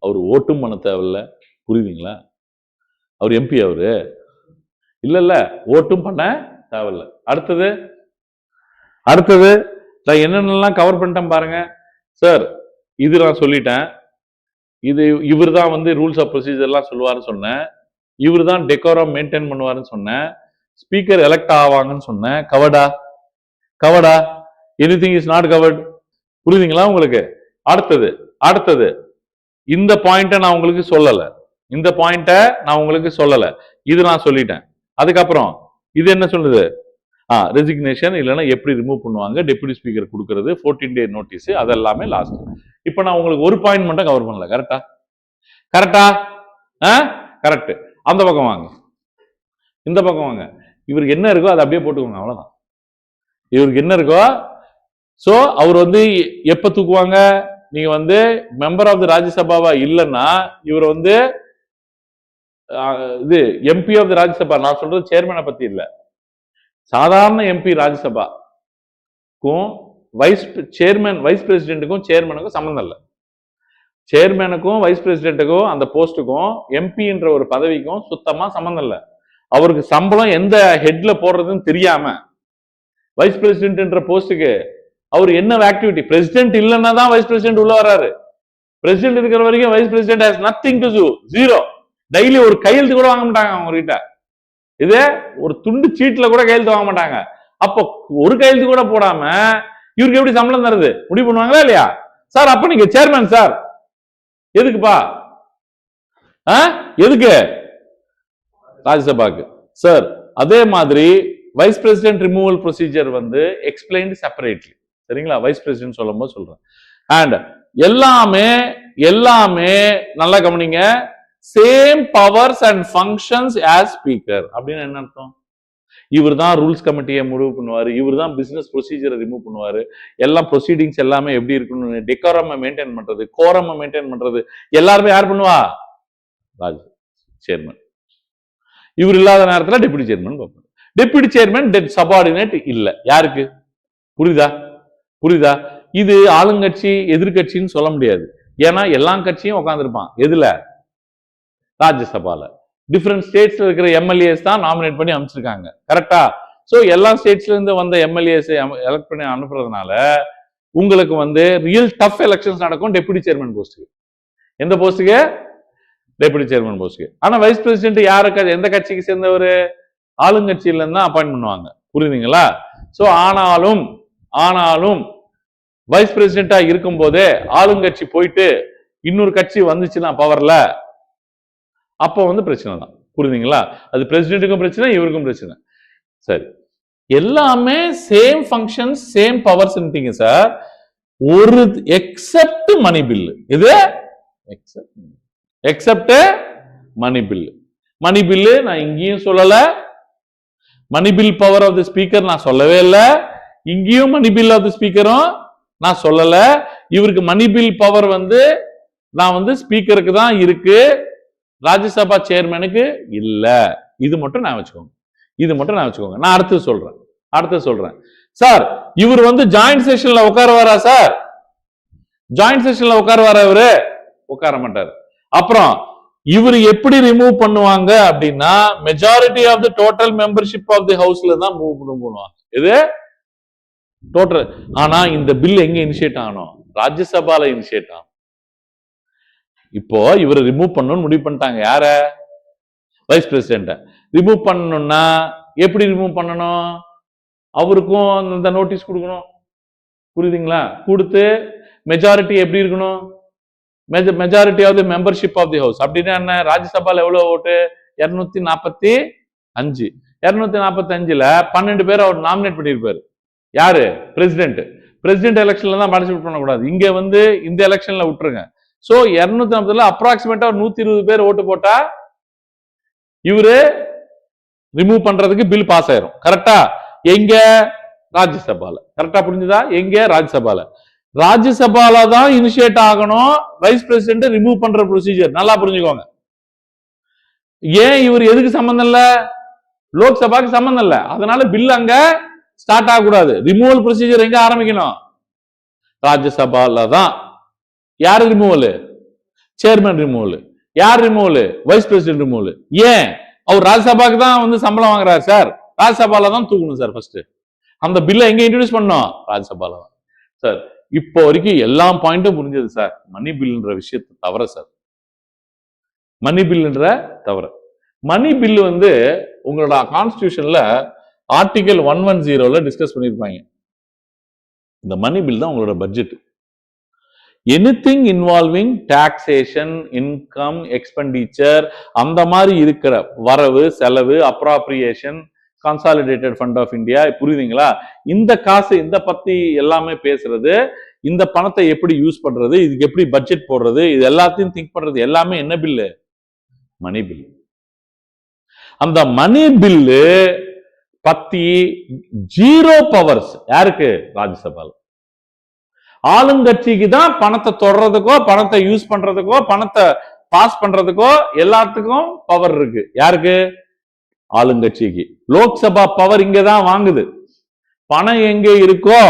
Speaker 1: அவர் ஓட்டும் பண்ண தேவையில்ல. புரியுதுங்களா? அவர் எம்பி, அவரு இல்ல ஓட்டும் பண்ண தேவையில்ல. அடுத்தது நான் என்னென்னலாம் கவர் பண்ணிட்டேன் பாருங்க சார். இது நான் சொல்லிட்டேன். இது இவர் தான் வந்து ரூல்ஸ் ஆஃப் ப்ரொசீஜர் எல்லாம் சொல்லுவாருன்னு சொன்னேன். இவர் தான் டெக்கோரம் மெயின்டைன் பண்ணுவாருன்னு சொன்னேன். ஸ்பீக்கர் எலெக்ட் ஆவாங்கன்னு சொன்னேன். கவர்டா எனிதிங் இஸ் நாட் கவர்ட். புரியுதுங்களா உங்களுக்கு? அடுத்தது இந்த பாயிண்ட நான் உங்களுக்கு சொல்லல. இது நான் சொல்லிட்டேன். அதுக்கப்புறம் இது என்ன சொல்லுது? ரெசிக்னேஷன் இல்லைன்னா எப்படி ரிமூவ் பண்ணுவாங்க, டெபுட்டி ஸ்பீக்கர் கொடுக்கறது, 14 டே நோட்டீஸ், அதெல்லாமே லாஸ்ட். இப்போ நான் உங்களுக்கு ஒரு பாயிண்ட் மட்டும் கவர் பண்ணல. கரெக்டா? கரெக்டா? கரெக்ட். அந்த பக்கம் வாங்க, இந்த பக்கம் வாங்க. இவருக்கு என்ன இருக்கோ அதை அப்படியே போட்டுக்கோங்க, அவ்வளவுதான். இவருக்கு என்ன இருக்கோ. சோ அவர் வந்து எப்ப தூக்குவாங்க, நீங்க வந்து மெம்பர் ஆஃப் தி ராஜ்யசபாவா இல்லைன்னா இவர் வந்து இது எம்பி ஆஃப் தி ராஜ்யசபா. நான் சொல்றது சேர்மனை பத்தி இல்ல, சாதாரண எம்பி ராஜ்யசபாக்கும் வைஸ் பிரசிடென்ட்டுக்கும் சேர்மனுக்கும் சம்பந்தம் இல்லை. சேர்மனுக்கும் வைஸ் பிரசிடென்ட்டுக்கும் அந்த போஸ்டுக்கும் எம்பின்ற ஒரு பதவிக்கும் சுத்தமா சம்பந்தம் இல்லை. அவருக்கு சம்பளம் எந்த ஹெட்ல போடுறதுன்னு தெரியாம வைஸ் பிரசிடென்ட்ன்ற போஸ்டுக்கு அவர் என்ன ஆக்டிவிட்டி, பிரசிடென்ட் இல்லைன்னா தான் வைஸ் பிரசிடென்ட் உள்ள வராரு. பிரசிடென்ட் இருக்கிற வரைக்கும் vice president has nothing to to, zero. Daily ஒரு கையெழுத்து கூட வாங்க மாட்டாங்க அவங்க கிட்ட. இதே ஒரு துண்டு சீட்ல கூட கையெழுத்து வாங்க மாட்டாங்க. அப்போ ஒரு கையெழுத்து கூட போடாம இவருக்கு எப்படி சம்பளம் தருது முடிவு பண்ணுவாங்களா இல்லையா? சார் அப்ப நீங்க சேர்மன் சார், எதுக்குப்பா? எதுக்கு? ராஜ்யசபாக்கு சார். அதே மாதிரி வைஸ் பிரசிடென்ட் ரிமூவல் ப்ரொசீஜர் வந்து எக்ஸ்பிளைன்ட் செப்பரேட்லி, சரிங்களா? வைஸ் பிரசிடென்ட் சொல்லும் போது சொல்றேன். அண்ட் எல்லாமே நல்லா கவனிங்க. Same powers and functions as speaker அப்படின்னு என்ன அர்த்தம்? இவர் தான் ரூல்ஸ் கமிட்டியை முடிவு பண்ணுவாரு, இவர் தான் பிசினஸ் ப்ரொசீஜரை ரிமூவ் பண்ணுவாரு, எல்லாம் ப்ரொசீடிங்ஸ் எல்லாமே எப்படி இருக்கணும்னு டெக்கோரம் மெயின்டைன் பண்றது, கோரம் மெயின்டைன் பண்றது எல்லாருமே யார் பண்ணுவா? ராஜ் சேர்மன். இவர் இல்லாத நேரத்தில் டெபுட்டி சேர்மன் பார்ப்பாரு. டெபுட்டி சேர்மன் சபார்டினேட் இல்ல யாருக்கு? புரியுதா? இது ஆளுங்கட்சி எதிர்கட்சின்னு சொல்ல முடியாது. ஏன்னா எல்லா கட்சியும் உட்காந்துருப்பான். எதுல? ராஜ்யசபால. டிஃபரெண்ட் ஸ்டேட்ஸ்ல இருக்கிற எம்எல்ஏஸ் தான் நாமினேட் பண்ணி அமைச்சிருக்காங்க. கரெக்டா? சோ எல்லா ஸ்டேட்ஸ்ல இருந்து வந்த எம்எல்ஏஸ் எலக்ட் பண்ணி அனுப்புறதுனால உங்களுக்கு வந்து ரியல் டஃப் எலெக்ஷன்ஸ் நடக்கும் டெபுட்டி சேர்மன் போஸ்டுக்கு. எந்த போஸ்டுக்கு? Deputy chairman போஸ்டுக்கு. ஆனா வைஸ் பிரசிடென்ட் யாருக்கு, எந்த கட்சிக்கு சேர்ந்தவர்? ஆளுங்கட்சியில இருந்தா அப்பாயின்ட் பண்ணுவாங்க. புரியுதுங்களா? சோ ஆனாலும் வைஸ் பிரசிடென்டா இருக்கும் போதே ஆளுங்கட்சி போயிட்டு இன்னொரு கட்சி வந்துச்சுன்னா பவர்ல, அப்போ வந்து பிரச்சனை தான். புரியுதுங்களா? அது பிரசிடென்ட்டுக்கும் பிரச்சனை, இவருக்கும் பிரச்சனை. சரி, எல்லாமே same function same powers sir. ஒரு எக்ஸப்ட் மணி பில். இது except money bill. Money bill நான் இங்கேயும் சொல்லல, money bill power of the speaker நான் சொல்லவே இல்லை, இங்கேயும் மணி பில் ஆஃப் தி ஸ்பீக்கரும் நான் சொல்லல. இவருக்கு மணி பில் பவர் வந்து நான் வந்து ஸ்பீக்கருக்கு தான் இருக்கு, ராஜ்யசபா சேர்மனுக்கு இல்ல. இது மட்டும் நான் வச்சுக்கோங்க. நான் அடுத்து சொல்றேன். சார் இவர் வந்து ஜாயிண்ட் செஷன்ல உட்காருவாரா சார்? ஜாயிண்ட் செஷன்ல உட்காருவாரா? இவரு உட்கார மாட்டாரு. அப்புறம் இவர் எப்படி ரிமூவ் பண்ணுவாங்க அப்படின்னா majority of the total membership of the ஹவுஸ்ல தான் மூவ் பண்ணுவாங்க. இது டோட்டல். ஆனா இந்த பில் எங்க இனிஷியேட் ஆகணும்? ராஜ்யசபால இனிஷியேட் ஆகும். இப்போ இவரை ரிமூவ் பண்ணணும்னு முடிவு பண்ணிட்டாங்க. யார? Vice president. ரிமூவ் பண்ணணும்னா எப்படி ரிமூவ் பண்ணணும்? அவருக்கும் இந்த நோட்டீஸ் கொடுக்கணும். புரியுதுங்களா? கொடுத்து மெஜாரிட்டி எப்படி இருக்கணும்? Majority of the membership of the house. அப்படின்னா என்ன? ராஜ்யசபால எவ்வளவு ஓட்டு? 245. 245ல 12 பேர் அவர் நாமினேட் பண்ணியிருப்பாரு. யாரு? பிரசிடென்ட் எலெக்ஷன்ல தான் பார்ட்டிசிபேட் பண்ணக்கூடாது. இங்க வந்து இந்த எலெக்ஷன்ல விட்டுருங்க. சோ 250ல அப்ராக்சிமேட்டா 120 பேர் ஓட்டு போட்டா இவரு ரிமூவ் பண்றதுக்கு பில் பாஸ் ஆயிரும். கரெக்டா? எங்க? ராஜ்யசபால. கரெக்டா புரிஞ்சுதா? எங்க? ராஜ்யசபால தான் இனிஷியேட் ஆகணும் வைஸ் பிரசிடென்ட் ரிமூவ் பண்ற ப்ரொசீஜர். நல்லா புரிஞ்சுக்கோங்க. ஏன் இவர் எதுக்கு சம்பந்தம் இல்ல? லோக்சபாக்கு சம்பந்தம் இல்ல. அதனால பில் அங்க ஸ்டார்ட் ஆகக்கூடாது. ரிமூவல் ப்ரொசீஜர் எங்க ஆரம்பிக்கணும்? ராஜ்யசபால தான். யாரு ரிமூவல்? Chairman removal. யார் ரிமூவல்? Vice president removal. ஏன்? அவர் ராஜ்யசபாக்கு தான் வந்து சம்பளம் வாங்குறாரு சார். ராஜ்யசபால தான் தூக்கணும் சார். ஃபர்ஸ்ட் அந்த பில்லை எங்க இன்ட்ரோடியூஸ் பண்ணோம்? ராஜ்யசபால தான் சார். இப்போ வரைக்கும் எல்லா பாயிண்ட்டும் புரிஞ்சது சார். மணி பில்ன்ற விஷயத்தை தவிர சார், மணி பில்ன்ற தவிர. மணி பில் வந்து உங்களோட கான்ஸ்டிடியூஷன்ல ஆர்டிகல் 110ல டிஸ்கஸ் பண்ணிருப்பாங்க. இந்த மணி பில் தான் உங்களோட budget. Anything involving taxation, income, expenditure, அந்த மாதிரி இருக்கிற வரவு செலவு, appropriation, consolidated fund of India, புரியுதுங்களா? இந்த காசு இந்த பத்தி எல்லாமே பேசுறது, இந்த பணத்தை எப்படி யூஸ் பண்றது, இதுக்கு எப்படி பட்ஜெட் போடுறது, இது எல்லாத்தையும் திங்க் பண்றது எல்லாமே என்ன பில்லு? Money bill. அந்த மணி பில்லு பத்தி ஜீரோ பவர்ஸ் யாருக்கு? ராஜ்யசபால. ஆளுங்கட்சிக்கு தான் பணத்தை தொடறதுக்கோ, பணத்தை யூஸ் பண்றதுக்கோ, பணத்தை பாஸ் பண்றதுக்கோ எல்லாத்துக்கும் பவர் இருக்கு. யாருக்கு? ஆளுங்கட்சிக்கு. லோக்சபா பவர் இங்கதான் வாங்குது. பணம் எங்க இருக்கோ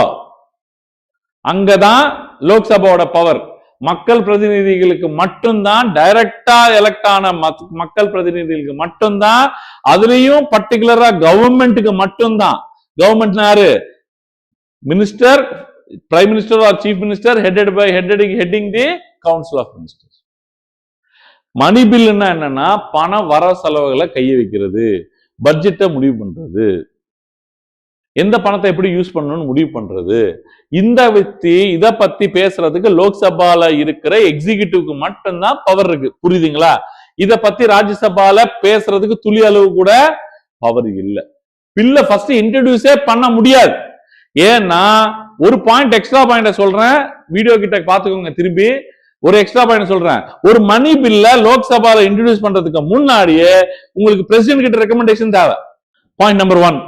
Speaker 1: அங்கதான் லோக்சபாவோட பவர். மக்கள் பிரதிநிதிகளுக்கு மட்டும்தான், டைரக்டா எலெக்ட் ஆன மக்கள் பிரதிநிதிகளுக்கு மட்டும்தான், அதுலயும் பர்டிகுலரா கவர்மெண்ட்டுக்கு மட்டும்தான். கவர்மெண்ட் யாரு? Minister, prime minister or chief minister, heading the council of ministers. Money பில்லுன்னா என்னன்னா பண வர செலவுகளை கைய வைக்கிறது, பட்ஜெட்டை முடிவு பண்றது, எந்த பணத்தை எப்படி யூஸ் பண்ணணும்னு முடிவு பண்றது. இதை பத்தி பேசுறதுக்கு லோக்சபால இருக்கிற எக்ஸிகியூட்டிவ்க்கு மட்டும்தான் பவர் இருக்கு. புரியுதுங்களா? இத பத்தி ராஜ்யசபால பேசுறதுக்கு துளி அளவு கூட பவர் இல்ல. பில்ல ஃபர்ஸ்ட் இன்ட்ரோடியூஸே பண்ண முடியாது. ஏன்னா ஒரு பாயிண்ட் எக்ஸ்ட்ரா பாயிண்ட் சொல்றேன், வீடியோ கிட்ட பாத்துக்கோங்க. திரும்பி ஒரு எக்ஸ்ட்ரா பாயிண்ட் சொல்றேன். ஒரு மணி பில்ல லோக்சபால இன்ட்ரோடியூஸ் பண்றதுக்கு முன்னாடியே உங்களுக்கு பிரசிடென்ட் கிட்ட ரெக்கமெண்டேஷன் தேவை. Point number 1.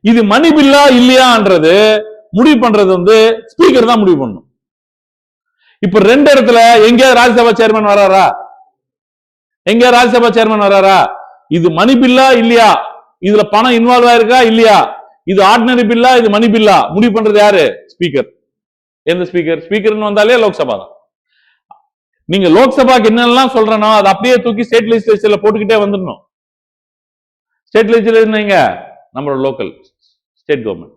Speaker 1: இது மணி பில்லா இல்லையான்றது முடிவு பண்றது வந்து ஸ்பீக்கர் தான் முடிவு பண்ணும். இப்ப 2 இடத்துல எங்கேயாவது ராஜ்யசபா சேர்மன் வராரா? எங்கேயாவது ராஜ்யசபா சேர்மன் வராரா? இது மணி பில்லா இல்லையா, இதுல பணம் இன்வால்வ் ஆயிருக்கா இல்லையா, இது ஆர்டினரி பில்லா, இது மணி பில்லா, முடிவு பண்றது யாரு? ஸ்பீக்கர். எந்த ஸ்பீக்கர்? ஸ்பீக்கர்னு வந்தாலே லோக்சபா தான். நீங்க லோக்சபாக்கு என்னெல்லாம் சொல்றனோ அதை அப்படியே தூக்கி ஸ்டேட் லெஜிஸ்லேச்சர்ல போட்டுக்கிட்டே வந்துடணும். ஸ்டேட் லெஜிஸ்லேச்சர் நம்மளோட லோக்கல் ஸ்டேட் கவர்மெண்ட்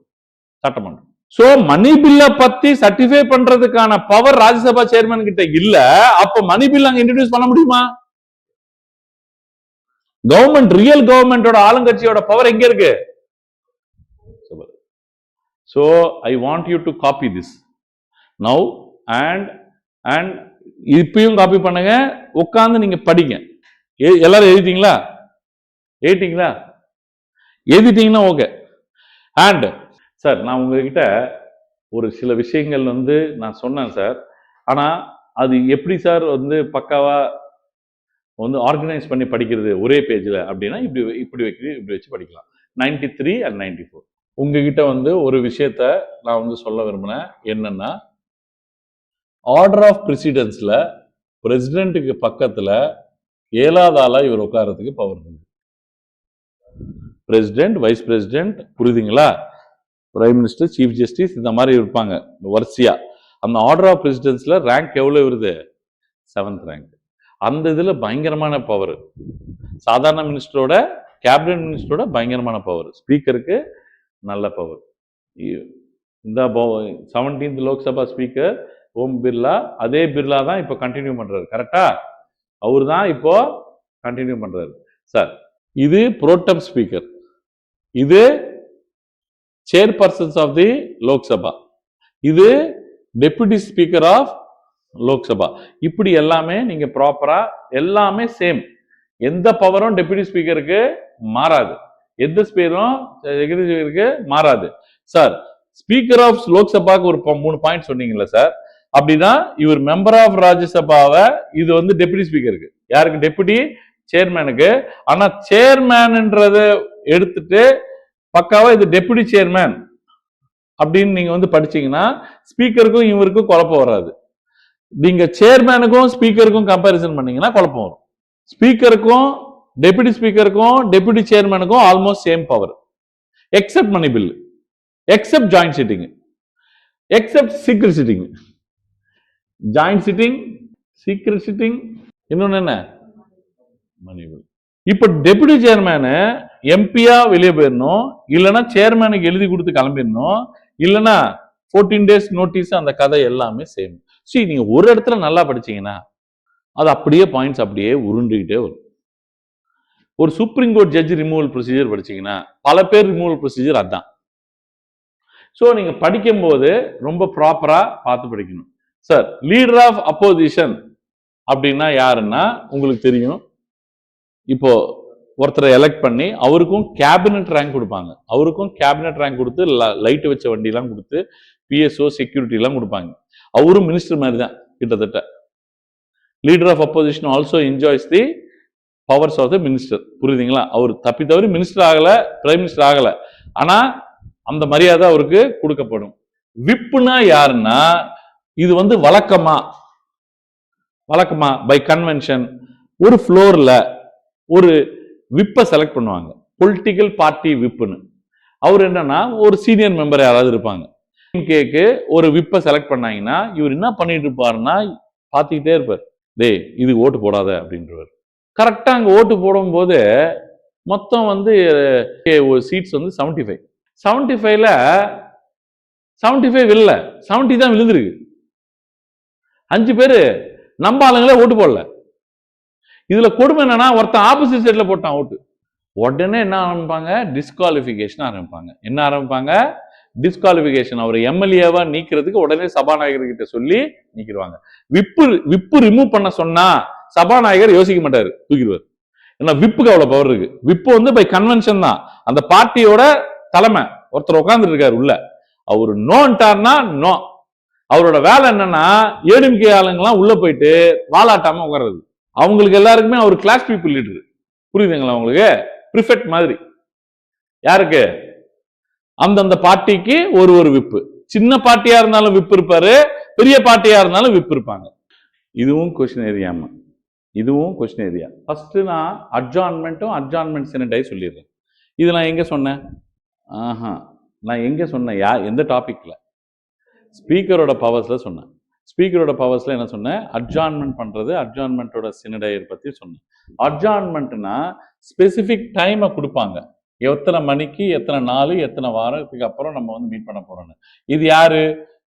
Speaker 1: சட்டமன்றம். சோ மணி பில்ல பத்தி சர்டிஃபை பண்றதுக்கான பவர் ராஜ்யசபா சேர்மன் கிட்ட இல்ல. அப்ப மணி பில் அங்க இன்ட்ரோடியூஸ் பண்ண முடியுமா? கவர்மெண்ட், ரியல் கவர்மெண்டோட ஆளுங்கட்சியோட பவர் எங்க இருக்கு? So I want you to copy this now and இப்பயும் காப்பி பண்ணுங்க, உட்கார்ந்து நீங்க படிங்க. எல்லாரும் எழுதிட்டீங்களா? எழுதிட்டீங்கன்னா ஓகே. அண்ட் சார், நான் உங்ககிட்ட ஒரு சில விஷயங்கள் வந்து நான் சொன்னேன் சார். ஆனா அது எப்படி சார் வந்து பக்காவா வந்து ஆர்கனைஸ் பண்ணி படிக்கிறது ஒரே பேஜ்ல அப்படின்னா இப்படி வச்சு படிக்கலாம். 93 and 94. உங்ககிட்ட வந்து ஒரு விஷயத்த நான் வந்து சொல்ல விரும்பினேன். என்னன்னா, ஆர்டர் ஆஃப் பிரசிடென்ஸ்ல பிரசிடென்ட்டுக்கு பக்கத்துல 7வது ஆளா இவர் உட்கார்றதுக்கு பவர் இருக்கு. பிரசிடென்ட், வைஸ் பிரசிடென்ட், புரியுதுங்களா? பிரைம் மினிஸ்டர், சீஃப் ஜஸ்டிஸ், இந்த மாதிரி இருப்பாங்க வரிசையா. அந்த ஆர்டர் ஆஃப் பிரசிடென்ஸ்ல ரேங்க் எவ்வளவு வருது? 7th rank. அந்த இதுல பயங்கரமான பவர். சாதாரண மினிஸ்டரோட, கேபினட் மினிஸ்டரோட பயங்கரமான பவர். ஸ்பீக்கருக்கு நல்ல பவர். இந்த 17th லோக்சபா ஸ்பீக்கர் ஓம் பிர்லா, அதே பிர்லா தான் இப்போ கண்டினியூ பண்றாரு. கரெக்டா? அவரு தான் இப்போ கண்டினியூ பண்றாரு. சார், இது புரோட்டம் ஸ்பீக்கர், இது சேர்பர்சன்ஸ் ஆஃப் தி லோக்சபா, இது டெபுட்டி ஸ்பீக்கர் ஆஃப் லோக்சபா. இப்படி எல்லாமே நீங்க ப்ராப்பரா எல்லாமே சேம். எந்த பவரும் டெபுட்டி ஸ்பீக்கருக்கு மாறாது, எந்த ஸ்பீக்கரும் ஸ்பீக்கருக்கு மாறாது. சார், ஸ்பீக்கர் ஆஃப் லோக்சபாக்கு ஒரு 3 பாயிண்ட் சொன்னீங்கல்ல சார், அப்படின்னா இவர் மெம்பர் ஆஃப் ராஜ்யசபாவை, இது வந்து டெபுட்டி ஸ்பீக்கருக்கு, யாருக்கு? டெபுட்டி சேர்மேனுக்கு. ஆனா சேர்மேன்ன்றத எடுத்துட்டு பக்காவா இது டெபுட்டி சேர்மேன் அப்படின்னு நீங்க வந்து படிச்சீங்கன்னா ஸ்பீக்கருக்கும் இவருக்கும் குழப்பம் வராது. நீங்க சேர்மேனுக்கும் ஸ்பீக்கருக்கும் கம்பேரிசன் பண்ணீங்கன்னா குழப்பம் வரும். ஸ்பீக்கருக்கும் டெபுட்டி ஸ்பீக்கருக்கும் டெபுட்டி சேர்மேனுக்கும் almost same power, except money bill, except joint sitting, except secret sitting. Joint sitting, secret sitting, இன்னொன்னு என்ன? Money bill. இப்ப டெபுட்டி சேர்மேனு எம்பியா வெளியே போயிடணும், இல்லைன்னா சேர்மேனுக்கு எழுதி கொடுத்து கிளம்பிடணும், இல்லைன்னா 14 days நோட்டீஸ். அந்த கதை எல்லாமே சேம். சரி, நீங்க ஒரு இடத்துல நல்லா படிச்சீங்கன்னா அது அப்படியே பாயிண்ட்ஸ் அப்படியே உருண்டுகிட்டே வரும். ஒரு supreme court judge removal procedure படிச்சீங்கன்னா பல பேர் ரிமூவல் ப்ரொசீஜர் அதான். ஸோ நீங்க படிக்கும் போது ரொம்ப ப்ராப்பரா பார்த்து படிக்கணும். சார், லீடர் ஆஃப் அப்போசிஷன் அப்படின்னா யாருன்னா உங்களுக்கு தெரியும். இப்போ ஒருத்தரை எலெக்ட் பண்ணி அவருக்கும் கேபினட் ரேங்க் கொடுப்பாங்க. அவருக்கும் கேபினட் ரேங்க் கொடுத்து லைட் வச்ச வண்டிலாம் கொடுத்து பிஎஸ்ஓ செக்யூரிட்டிலாம் கொடுப்பாங்க. அவரும் மினிஸ்டர் மாதிரி தான் கிட்டத்தட்ட. Leader of opposition also enjoys the powers of the minister. புரியுதுங்களா? அவர் தப்பி தவறி மினிஸ்டர் ஆகல, பிரைம் மினிஸ்டர் ஆகல, ஆனா அந்த மரியாதை அவருக்கு கொடுக்கப்படும். விப்புனா யாருன்னா இது வந்து வழக்கமா பை கன்வென்ஷன் ஒரு ஃப்ளோர்ல ஒரு விப்பை செலக்ட் பண்ணுவாங்க. பொலிட்டிக்கல் பார்ட்டி விப்புன்னு. அவர் என்னன்னா ஒரு சீனியர் மெம்பர் யாராவது இருப்பாங்க. கேக்கு ஒரு விப்பை செலக்ட் பண்ணாங்கன்னா இவர் என்ன பண்ணிட்டு இருப்பாருன்னா பார்த்துக்கிட்டே இருப்பார். டேய் இது ஓட்டு போடாத அப்படின்றவர். கரெக்டா அங்க ஓட்டு போடும் போது மொத்தம் வந்து சீட்ஸ் வந்து 75. 75ல 75 இல்ல 70 தான் விழுந்திருக்கு. 5 பேரு நம்ம ஆளுங்களே ஓட்டு போடல. இதுல கொடுமை என்னன்னா ஒருத்தன் ஆப்போசிட் சைட்ல போட்டான் ஓட்டு. உடனே என்ன ஆரம்பிப்பாங்க? டிஸ்குவாலிஃபிகேஷன் ஆரம்பிப்பாங்க. என்ன ஆரம்பிப்பாங்க? டிஸ்குவாலிஃபிகேஷன். அவர் எம்எல்ஏவா நீக்கிறதுக்கு உடனே சபாநாயகர் கிட்ட சொல்லி நீக்கிடுவாங்க. விப்பு ரிமூவ் பண்ண சொன்னா சபாநாயகர் யோசிக்க மாட்டாரு, தூக்கிடுவார். ஏன்னா விப்புக்கு அவ்வளவு பவர் இருக்கு. விப்பு வந்து பை கன்வென்ஷன் தான். அந்த பார்ட்டியோட தலைமை ஒருத்தர் உட்கார்ந்துட்டு இருக்காரு உள்ள. அவரு நோன்ட்டார்னா நோ. அவரோட வேலை என்னன்னா ஏடிஎம்கே ஆளுங்கெல்லாம் உள்ள போயிட்டு வாலாட்டாம உட்கார்றது. அவங்களுக்கு எல்லாருக்குமே அவர் கிளாஸ் பீப்புள் லீடர். புரியுதுங்களா உங்களுக்கு? பிரிஃபெக்ட் மாதிரி. யாருக்கு? அந்தந்த பார்ட்டிக்கு ஒரு விப்பு. சின்ன பார்ட்டியா இருந்தாலும் விப்பு இருப்பாரு, பெரிய பார்ட்டியா இருந்தாலும் விப்பு இருப்பாங்க. இதுவும் கொஸ்டின் ஏரியாமா. இதுவும் கொஸ்டின் ஏரியா. ஃபர்ஸ்ட் நான் அட்ஜார்ன்மெண்ட் சினடை சொல்லிடுறேன். இது நான் எங்க சொன்னேன்? நான் எங்க சொன்னேன்? எந்த டாபிக்ல? ஸ்பீக்கரோட பவர்ஸ்ல சொன்னேன். ஸ்பீக்கரோட பவர்ஸ்ல என்ன சொன்னேன்? அட்ஜார்ன்மெண்ட் பண்றது, அட்ஜார்ன்மெண்டோட சினடையை பத்தி சொன்னேன். அட்ஜார்ன்மெண்ட்னா ஸ்பெசிபிக் டைமை கொடுப்பாங்க. எத்தனை மணிக்கு, எத்தனை நாள், எத்தனை வாரத்துக்கு அப்புறம் நம்ம வந்து மீட் பண்ண போறோம்னு. இது யாரு?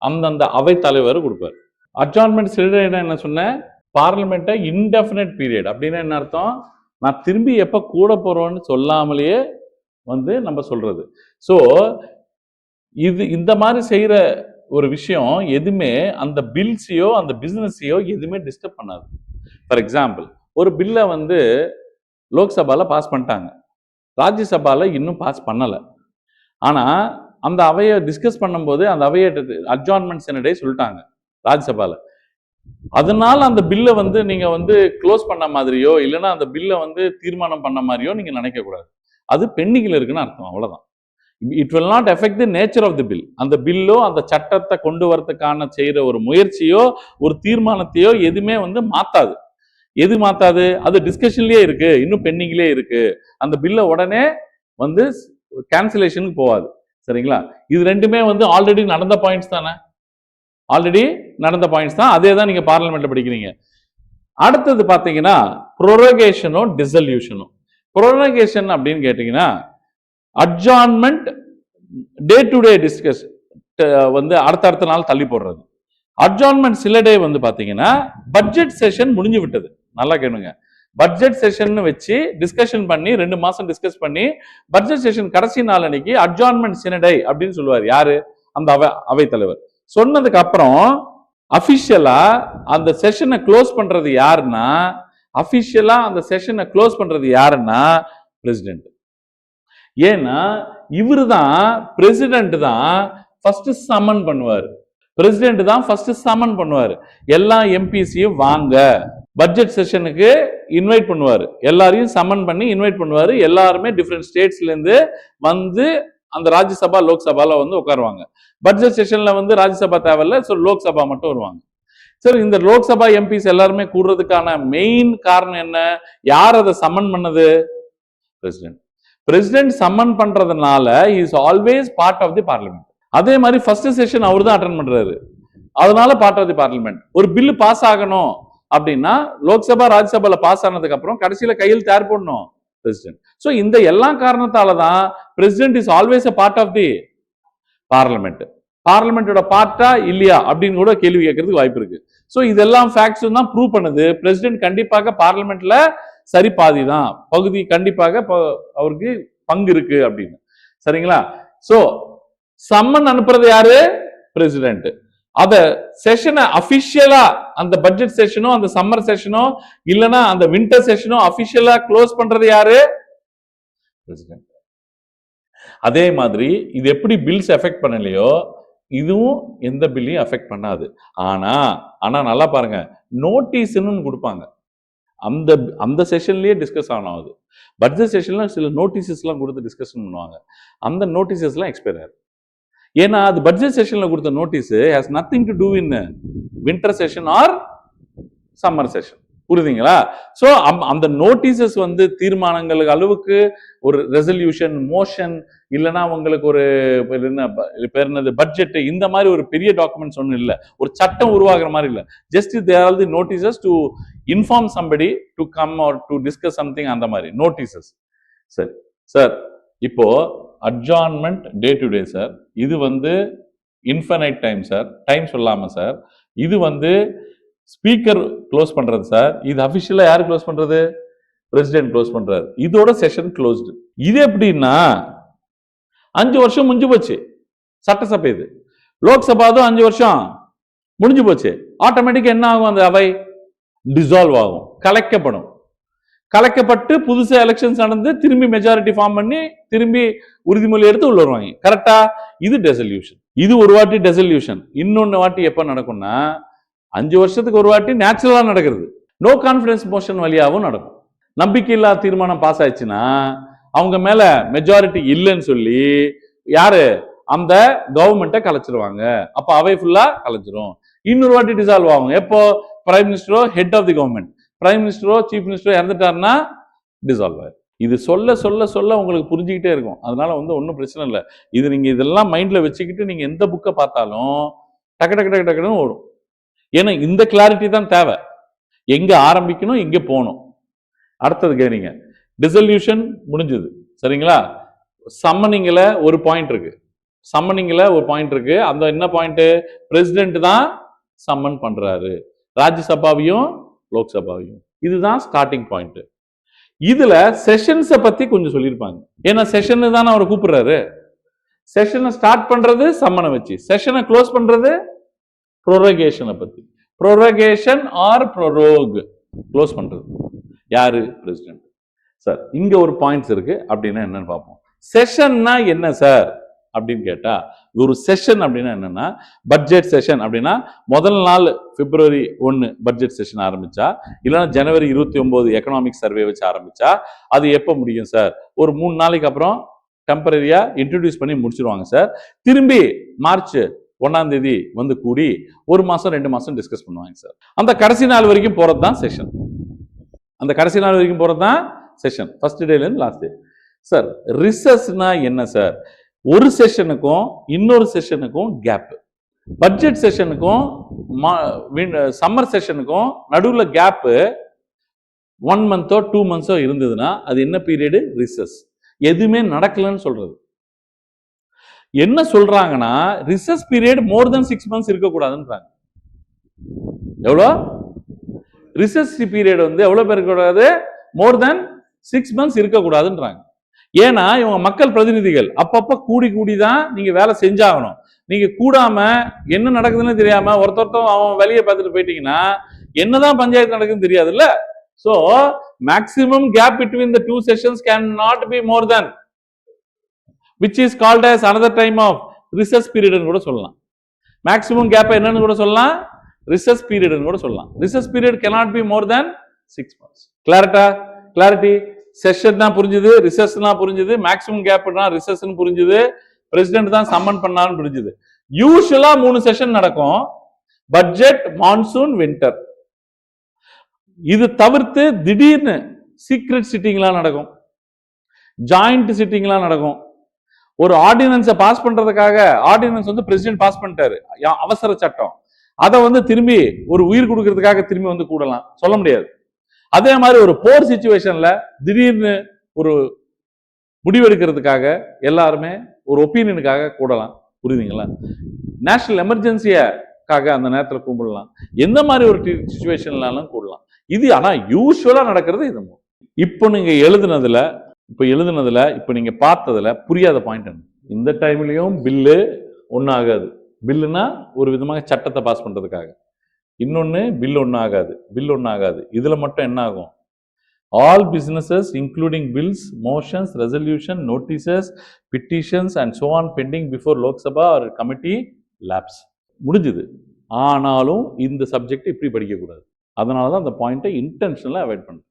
Speaker 1: அந்தந்த அவை தலைவர் கொடுப்பாரு. அட்ஜார்ன்மெண்ட் சினடைனா என்ன சொன்னேன்? பார்லிமெண்ட்டை இன்டெஃபினைட் பீரியட். அப்படின்னா என்ன அர்த்தம்? நான் திரும்பி எப்ப கூட போறோம்னு சொல்லாமலேயே வந்து நம்ம சொல்றது. ஸோ இது இந்த மாதிரி செய்யற ஒரு விஷயம் எதுவுமே அந்த பில்ஸையோ அந்த பிசினஸையோ எதுவுமே டிஸ்டர்ப் பண்ணாது. ஃபார் எக்ஸாம்பிள், ஒரு பில்லை வந்து லோக்சபால பாஸ் பண்ணிட்டாங்க, ராஜ்யசபால இன்னும் பாஸ் பண்ணல. ஆனா அந்த அவையை டிஸ்கஸ் பண்ணும்போது அந்த அவையை அட்ஜார்ன்மெண்ட் சினடை சொல்லிட்டாங்க ராஜ்யசபால. அதனால அந்த பில்லை வந்து நீங்க வந்து க்ளோஸ் பண்ண மாதிரியோ இல்லைன்னா அந்த பில்லை வந்து தீர்மானம் பண்ண மாதிரியோ நீங்க நினைக்க கூடாது. அது பெண்டிங்ல இருக்குன்னு அர்த்தம், அவ்வளவுதான். It will not affect the nature of the bill. அந்த பில்லோ அந்த சட்டத்தை கொண்டு வரதுக்கான செய்யற ஒரு முயற்சியோ ஒரு தீர்மானத்தையோ எதுவுமே வந்து மாத்தாது. எது மாத்தாது? அது டிஸ்கஷன்லயே இருக்கு, இன்னும் பெண்டிங்லயே இருக்கு. அந்த பில்லை உடனே வந்து கேன்சலேஷனுக்கு போகாது. சரிங்களா? இது ரெண்டுமே வந்து ஆல்ரெடி நடந்த பாயிண்ட்ஸ் தானே. ஆல்ரெடி நடந்த பாயிண்ட்ஸ் தான். அதே தான் நீங்க பார்லிமெண்ட்ல படிக்கிறீங்க. அடுத்தது பாத்தீங்கன்னா ப்ரோரோகேஷனும் டிசல்யூஷனும். ப்ரோரோகேஷன் அப்படின்னு கேட்டீங்கன்னா அட்ஜார்ன்மெண்ட் டே டு டே டிஸ்கஸ் வந்து அடுத்த நாள் தள்ளி போடுறது. அட்ஜார்ன்மெண்ட் சில டே வந்து பாத்தீங்கன்னா பட்ஜெட் செஷன் முடிஞ்சு விட்டது. நல்லா கேளுங்க. பட்ஜெட் செஷன் வச்சு டிஸ்கஷன் பண்ணி 2 மாசம் டிஸ்கஸ் பண்ணி பட்ஜெட் செஷன் கடைசி நாள் அன்னைக்கு அட்ஜார்ன்மெண்ட் சினடை அப்படின்னு சொல்லுவார். யாரு? அந்த அவை தலைவர். சொன்னதுக்கு அப்புறம் அபிஷியலா அந்த செஷனை க்ளோஸ் பண்றது யாருன்னா பிரசிடென்ட். ஏன்னா இவரு தான் பிரசிடென்ட் தான் ஃபர்ஸ்ட் சம்மன் பண்ணுவார். பிரசிடென்ட் தான் ஃபர்ஸ்ட் சம்மன் பண்ணுவார். எல்லா எம்பிசியும் வாங்க பட்ஜெட் செஷனுக்கு இன்வைட் பண்ணுவாரு. எல்லாரையும் சம்மன் பண்ணி இன்வைட் பண்ணுவாரு. எல்லாருமே டிஃப்ரெண்ட் ஸ்டேட்ஸ்ல இருந்து வந்து அந்த ராஜ்யசபா லோக்சபால வந்து உட்காருவாங்க. பட்ஜெட் செஷன்ல வந்து ராஜ்யசபா தேவையில்ல, ஸோ லோக்சபா மட்டும் வருவாங்க. சரி, இந்த லோக்சபா எம்பிஸ் எல்லாருமே கூடுறதுக்கான மெயின் காரணம் என்ன? யார் அதை சம்மன் பண்ணது? பிரசிடென்ட். பிரசிடென்ட் சம்மன் பண்றதுனால is always part of the parliament. அதே மாதிரி ஃபர்ஸ்ட் செஷன் அவர் தான் அட்டெண்ட் பண்றாரு, அதனால பார்ட் ஆஃப் தி பார்லிமெண்ட். ஒரு பில் பாஸ் ஆகணும் அப்படின்னா லோக்சபா ராஜ்யசபால பாஸ் ஆனதுக்கு அப்புறம் கடைசியில கையில் தேர் போடணும் பிரசிடென்ட். சோ இந்த எல்லா காரணத்தால தான் president is always a part of the parliament. பார்லிமெண்டோட பார்ட்டா இல்லையா அப்படின்னு கூட கேள்வி கேட்கறதுக்கு வாய்ப்பு இருக்கு. சோ இதெல்லாம் ஃபேக்ட்ஸ் தான் ப்ரூவ் பண்ணுது பிரசிடென்ட் கண்டிப்பாக பார்லிமெண்ட்ல சரி பாதி தான் பகுதி கண்டிப்பாக அவருக்கு பங்கு இருக்கு அப்படின்னு. சரிங்களா? சோ சம்மன் அனுப்புறது யாரு? பிரசிடென்ட். அத செஷனை அபிஷியலா அந்த பட்ஜெட் செஷனோ அந்த சம்மர் செஷனோ இல்லனா அந்த வின்டர் செஷனோ அபிஷியலா க்ளோஸ் பண்றது யாரு? பிரசிடென்ட். அதே மாதிரி இது எப்படி பில்ஸ் எஃபெக்ட் பண்ணலையோ இதுவும் எந்த பில்லையும் எஃபெக்ட் பண்ணாது. ஆனா நல்லா பாருங்க, நோட்டீஸ்ன்னு கொடுப்பாங்க. அந்த அந்த செஷன்லயே டிஸ்கஸ் ஆனது. பட்ஜெட் செஷன்ல சில நோட்டீசஸ்லாம் கொடுத்து டிஸ்கஷன் பண்ணுவாங்க. அந்த நோட்டீசஸ்லாம் எக்ஸ்பயர் ஆகும். ஏன்னா அது பட்ஜெட் செஷன்ல கொடுத்த notice has nothing to do in winter session or summer session. புரியுதுங்களா? ஸோ அந்த நோட்டீசஸ் வந்து தீர்மானங்கள் அளவுக்கு ஒரு ரெசல்யூஷன், மோஷன், இல்லைன்னா உங்களுக்கு ஒரு என்னது பட்ஜெட், இந்த மாதிரி ஒரு பெரிய டாக்குமெண்ட்ஸ் ஒன்றும் இல்லை. ஒரு சட்டம் உருவாக்குற மாதிரி இல்லை. Just there are the notices to inform somebody to come or to discuss something, அந்த மாதிரி நோட்டீசஸ். சரி சார், இப்போ அட்ஜார்ன்மெண்ட் டே டு டே சார், இது வந்து இன்ஃபைனைட் டைம் சார், டைம் சொல்லாம சார். இது வந்து ஸ்பீக்கர் க்ளோஸ் பண்றது சார். இது அபிஷியலா யாரு க்ளோஸ் பண்றது? பிரசிடென்ட் க்ளோஸ் பண்றாரு. இதோட செஷன் க்ளோஸ்டு. இது எப்படின்னா 5 வருஷம் முடிஞ்சு போச்சு. சட்டசபை இது. லோக்சபாதும் 5 வருஷம் முடிஞ்சு போச்சு. ஆட்டோமேட்டிக்கா என்ன ஆகும்? அந்த அவை டிசால்வ் ஆகும், கலைக்கப்படும். கலைக்கப்பட்டு புதுசா எலெக்ஷன்ஸ் நடந்து திரும்பி மெஜாரிட்டி ஃபார்ம் பண்ணி திரும்பி உறுதிமொழி எடுத்து உள்ள வருவாங்க. கரெக்டா? இது டெசல்யூஷன். இது ஒரு வாட்டி டெசல்யூஷன். இன்னொன்னு வாட்டி எப்ப நடக்கும்னா 5 வருஷத்துக்கு ஒரு வாட்டி நேச்சுரலா நடக்கிறது. நோ கான்பிடன்ஸ் மோஷன் வழியாகவும் நடக்கும். நம்பிக்கையில்லா தீர்மானம் பாஸ் ஆயிடுச்சுன்னா அவங்க மேல மெஜாரிட்டி இல்லைன்னு சொல்லி யாரு? அந்த கவர்மெண்ட்டை கலைச்சிருவாங்க. அப்ப அவை ஃபுல்லா கலைச்சிரும். இன்னொரு வாட்டி டிசால்வ் ஆகும். எப்போ? பிரைம் மினிஸ்டரோ head of the government, prime மினிஸ்டரோ சீஃப் மினிஸ்டரோ இறந்துட்டாருன்னா டிசால்வ் ஆயிடும். இது சொல்ல சொல்ல சொல்ல உங்களுக்கு புரிஞ்சுக்கிட்டே இருக்கும். அதனால வந்து ஒன்றும் பிரச்சனை இல்லை. இது நீங்க இதெல்லாம் மைண்ட்ல வச்சுக்கிட்டு நீங்க எந்த புக்கை பார்த்தாலும் டக்கு டக்கு டக்கு டக்குன்னு ஓடும். ஏன்னா இந்த கிளாரிட்டி தான் தேவை. எங்க ஆரம்பிக்கணும், எங்க போகணும். அடுத்தது கேளுங்க. டிசல்யூஷன் முடிஞ்சது, சரிங்களா? சம்மனிங்ல ஒரு பாயிண்ட் இருக்கு. சம்மனிங்ல ஒரு பாயிண்ட் இருக்கு. அந்த என்ன பாயிண்ட்? பிரசிடென்ட் தான் சம்மன் பண்றாரு, ராஜ்யசபாவையும் லோக்சபாவையும். இதுதான் ஸ்டார்டிங் பாயிண்ட். இதுல செஷன்ஸை பத்தி கொஞ்சம் சொல்லியிருப்பாங்க. ஏன்னா செஷன் தானே அவர் கூப்பிடுறாரு. செஷனை ஸ்டார்ட் பண்றது சம்மனை வச்சு, செஷனை க்ளோஸ் பண்றது ப்ரோரகேஷனை பத்தி. ப்ரோரகேஷன் ஆர் ப்ரோரோக் க்ளோஸ் பண்றது யாரு? பிரசிடென்ட். சார் இங்க ஒரு பாயிண்ட்ஸ் இருக்கு. அப்படின்னா என்னன்னு பார்ப்போம். செஷன்னா என்ன சார் அப்படின்னு கேட்டா, ஒரு செஷன் அப்படின்னா என்னன்னா, பட்ஜெட் செஷன் அப்படின்னா முதல் நாள் பிப்ரவரி 1 பட்ஜெட் செஷன் ஆரம்பிச்சா, இல்லைன்னா ஜனவரி 29 எக்கனாமிக் சர்வே வச்சு ஆரம்பிச்சா, அது எப்போ முடியும் சார்? ஒரு 3 நாளைக்கு அப்புறம் டெம்பரரியா இன்ட்ரடியூஸ் பண்ணி முடிச்சிருவாங்க சார். திரும்பி மார்ச் 1ஆம் தேதி வந்து கூடி 1 மாசம் 2 மாசம் டிஸ்கஸ் பண்ணுவாங்க சார். அந்த கடைசி நாள் வரைக்கும் போறது தான் செஷன். அந்த கடைசி நாள் வரைக்கும் போறது தான் செஷன், ஃபர்ஸ்ட் டேல இருந்து லாஸ்ட் டே. சார் ரிசஸ்னா என்ன சார்? ஒரு செஷனுக்கும் இன்னொரு செஷனுக்கும் கேப். பட்ஜெட் செஷனுக்கும் சம்மர் செஷனுக்கும் நடுவுல கேப் 1 மந்த்தோ 2 மந்த்ஸோ இருந்ததுன்னா அது என்ன பீரியடு? ரிசஸ். எதுவுமே நடக்கலன்னு சொல்றது. என்ன சொல்றாங்கன்னா, ரிசஸ் பீரியட் மோர் தென் 6 மந்த்ஸ் இருக்கக்கூடாதுன்றாங்க. எவ்வளோ? ரிசஸ் பீரியட் வந்து எவ்வளவு பேர் இருக்கக்கூடாது? மோர் தென் 6 மந்த்ஸ் இருக்கக்கூடாதுன்றாங்க. ஏன்னா இவங்க மக்கள் பிரதிநிதிகள். அப்பப்ப கூடி தான் நீங்க வேலை செஞ்சாகணும். நீங்க கூடாம என்ன நடக்குதுன்னு தெரியாம ஒருத்தர் அவன் வேலையை பார்த்துட்டு போயிட்டீங்கன்னா என்னதான் பஞ்சாயத்து நடக்குதுன்னு தெரியாதுல்ல. So maximum gap between the 2 sessions can not be more than which is called as another time of recess period ன்னு கூட சொல்லலாம். மேக்ஸிமம் கேப் என்னன்னு கூட சொல்லலாம், recess period ன்னு கூட சொல்லலாம். recess period cannot be more than 6 months. Clarity. Session தான் புரிஞ்சுது, ரிசஸ் தான் புரிஞ்சுது, மேக்ஸிமம் கேப்னா ரிசஸ்ன்னு புரிஞ்சுது, பிரசிடென்ட் தான் சம்மன் பண்ணான்னு புரிஞ்சுது. யூசுவலா 3 செஷன் நடக்கும். Budget, monsoon, winter. இது தவிர்த்து திடீர்னு சீக்ரெட் சிட்டிங்லாம் நடக்கும், ஜாயிண்ட் சிட்டிங்லாம் நடக்கும். ஒரு ஆர்டினன்ஸை பாஸ் பண்றதுக்காக, ஆர்டினன்ஸ் வந்து பிரசிடென்ட் பாஸ் பண்ணிட்டாரு, அவசர சட்டம், அதை வந்து திரும்பி ஒரு உயிர் கொடுக்கறதுக்காக திரும்பி வந்து கூடலாம், சொல்ல முடியாது. அதே மாதிரி ஒரு போர் சிச்சுவேஷன்ல திடீர்னு ஒரு முடிவெடுக்கிறதுக்காக எல்லாருமே ஒரு ஒப்பீனியனுக்காக கூடலாம். புரியுதுங்களா? நேஷனல் எமர்ஜென்சியாக்காக அந்த நேரத்தில் கும்பிடலாம். எந்த மாதிரி ஒரு சிச்சுவேஷன்லாலும் கூடலாம். இது ஆனா யூஸ்வலா நடக்கிறது இது. இப்போ நீங்க எழுதுனதுல இப்ப நீங்க பார்த்ததுல புரியாத பாயிண்ட் என்ன? இந்த டைம்லயும் பில்லு ஒன்னும் ஆகாது. பில்லுனா ஒரு விதமாக சட்டத்தை பாஸ் பண்றதுக்காக. இன்னொன்னு பில் ஒன்னும் ஆகாது. இதுல மட்டும் என்ன ஆகும்? All businesses, including bills, motions, resolution, notices, petitions and so on pending before Lok Sabha or committee lapse. முடிஞ்சது. ஆனாலும் இந்த சப்ஜெக்ட் இப்படி படிக்கக்கூடாது. அதனால தான் அந்த பாயிண்ட்டை இன்டென்ஷனலாக அவாய்ட் பண்ணுறேன்.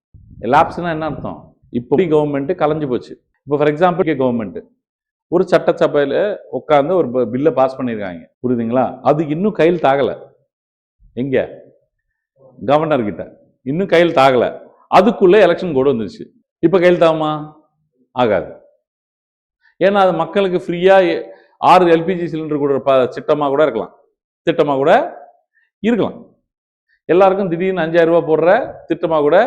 Speaker 1: லாப்ஸ்னா என்ன அர்த்தம்? இப்போ கவர்மெண்ட் கலைஞ்சு போச்சு. இப்போ ஃபார் எக்ஸாம்பிள் கவர்மெண்ட் ஒரு சட்டசபையில் உட்காந்து ஒரு பில்லை பாஸ் பண்ணியிருக்காங்க, புரியுதுங்களா? அது இன்னும் கையில் தாகலை. எங்க கவர்னர் கிட்ட இன்னும் கையில் தாகலை. அதுக்குள்ள எலெக்ஷன் கோடு வந்துருச்சு. இப்போ கையில் தாகுமா? ஆகாது. ஏன்னா அது மக்களுக்கு ஃப்ரீயா 6 எல்பிஜி சிலிண்டர் கூட திட்டமாக கூட இருக்கலாம், திட்டமாக கூட இருக்கலாம். எல்லாருக்கும் திடீர்னு 5000 ரூபாய் போடுற திட்டமாக கூட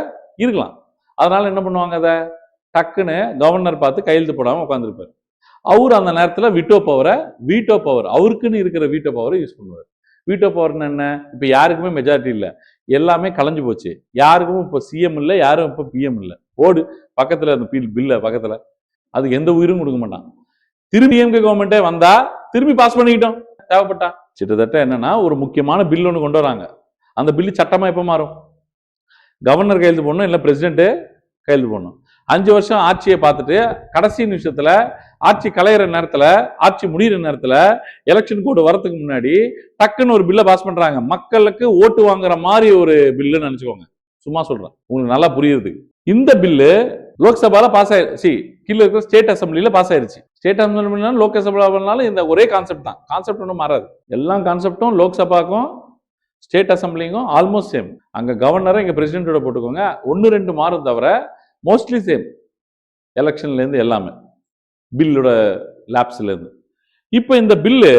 Speaker 1: இருக்கலாம். அதனால என்ன பண்ணுவாங்க? அதை டக்குன்னு கவர்னர் பார்த்து கையெழுத்து போடாமல் உட்காந்துருப்பார். அவர் அந்த நேரத்தில் வீட்டோ பவர் அவருக்குன்னு இருக்கிற வீட்டோ பவரை யூஸ் பண்ணுவார். வீட்டோ பவர்னு என்ன? இப்போ யாருக்குமே மெஜாரிட்டி இல்லை, எல்லாமே கலைஞ்சு போச்சு. யாருக்கும் இப்போ சிஎம் இல்லை, யாரும் இப்போ பிஎம் இல்லை. ஓடு பக்கத்தில் அந்த பில்லை பக்கத்தில், அது எந்த உயிரும் கொடுக்க மாட்டான். திரும்பி எம்கே கவர்மெண்ட்டே வந்தா திரும்பி பாஸ் பண்ணிக்கிட்டோம் தேவைப்பட்டா. கிட்டத்தட்ட என்னன்னா ஒரு முக்கியமான பில் ஒன்று கொண்டு வராங்க. அந்த பில்லு சட்டமா எப்போ மாறும்? கவர்னர் கையெழுத்து போடணும், இல்லை பிரசிடென்ட் கையெழுத்து போடணும். 5 வருஷம் ஆட்சியை பார்த்துட்டு கடைசி நிமிஷத்துல ஆட்சி கலையிற நேரத்துல, ஆட்சி முடிகிற நேரத்துல, எலெக்ஷன் கோடு வரதுக்கு முன்னாடி டக்குன்னு ஒரு பில்லை பாஸ் பண்றாங்க. மக்களுக்கு ஓட்டு வாங்குற மாதிரி ஒரு பில்லுன்னு நினைச்சுக்கோங்க. சும்மா சொல்றேன், உங்களுக்கு நல்லா புரியுறதுக்கு. இந்த பில்லு லோக்சபால பாஸ் ஆயிடுச்சு, கீழே இருக்கிற ஸ்டேட் அசம்பிளில பாஸ் ஆயிடுச்சு. ஸ்டேட் அசம்பிளி லோக்சபாலும் இந்த ஒரே கான்செப்ட் தான், கான்செப்ட் ஒன்றும் மாறாது. எல்லா கான்செப்டும் லோக்சபாக்கும் ஸ்டேட் அசம்பிளிக்கும் ஆல்மோஸ்ட் சேம். அங்க கவர்னரை இங்க பிரசிடென்டோட போட்டுக்கோங்க, 1-2 மாறும் தவிர மோஸ்ட்லி சேம். எலெக்ஷன்ல இருந்து எல்லாமே பில்லோட லேப்ஸ்ல இருந்து. இப்போ இந்த பில்லு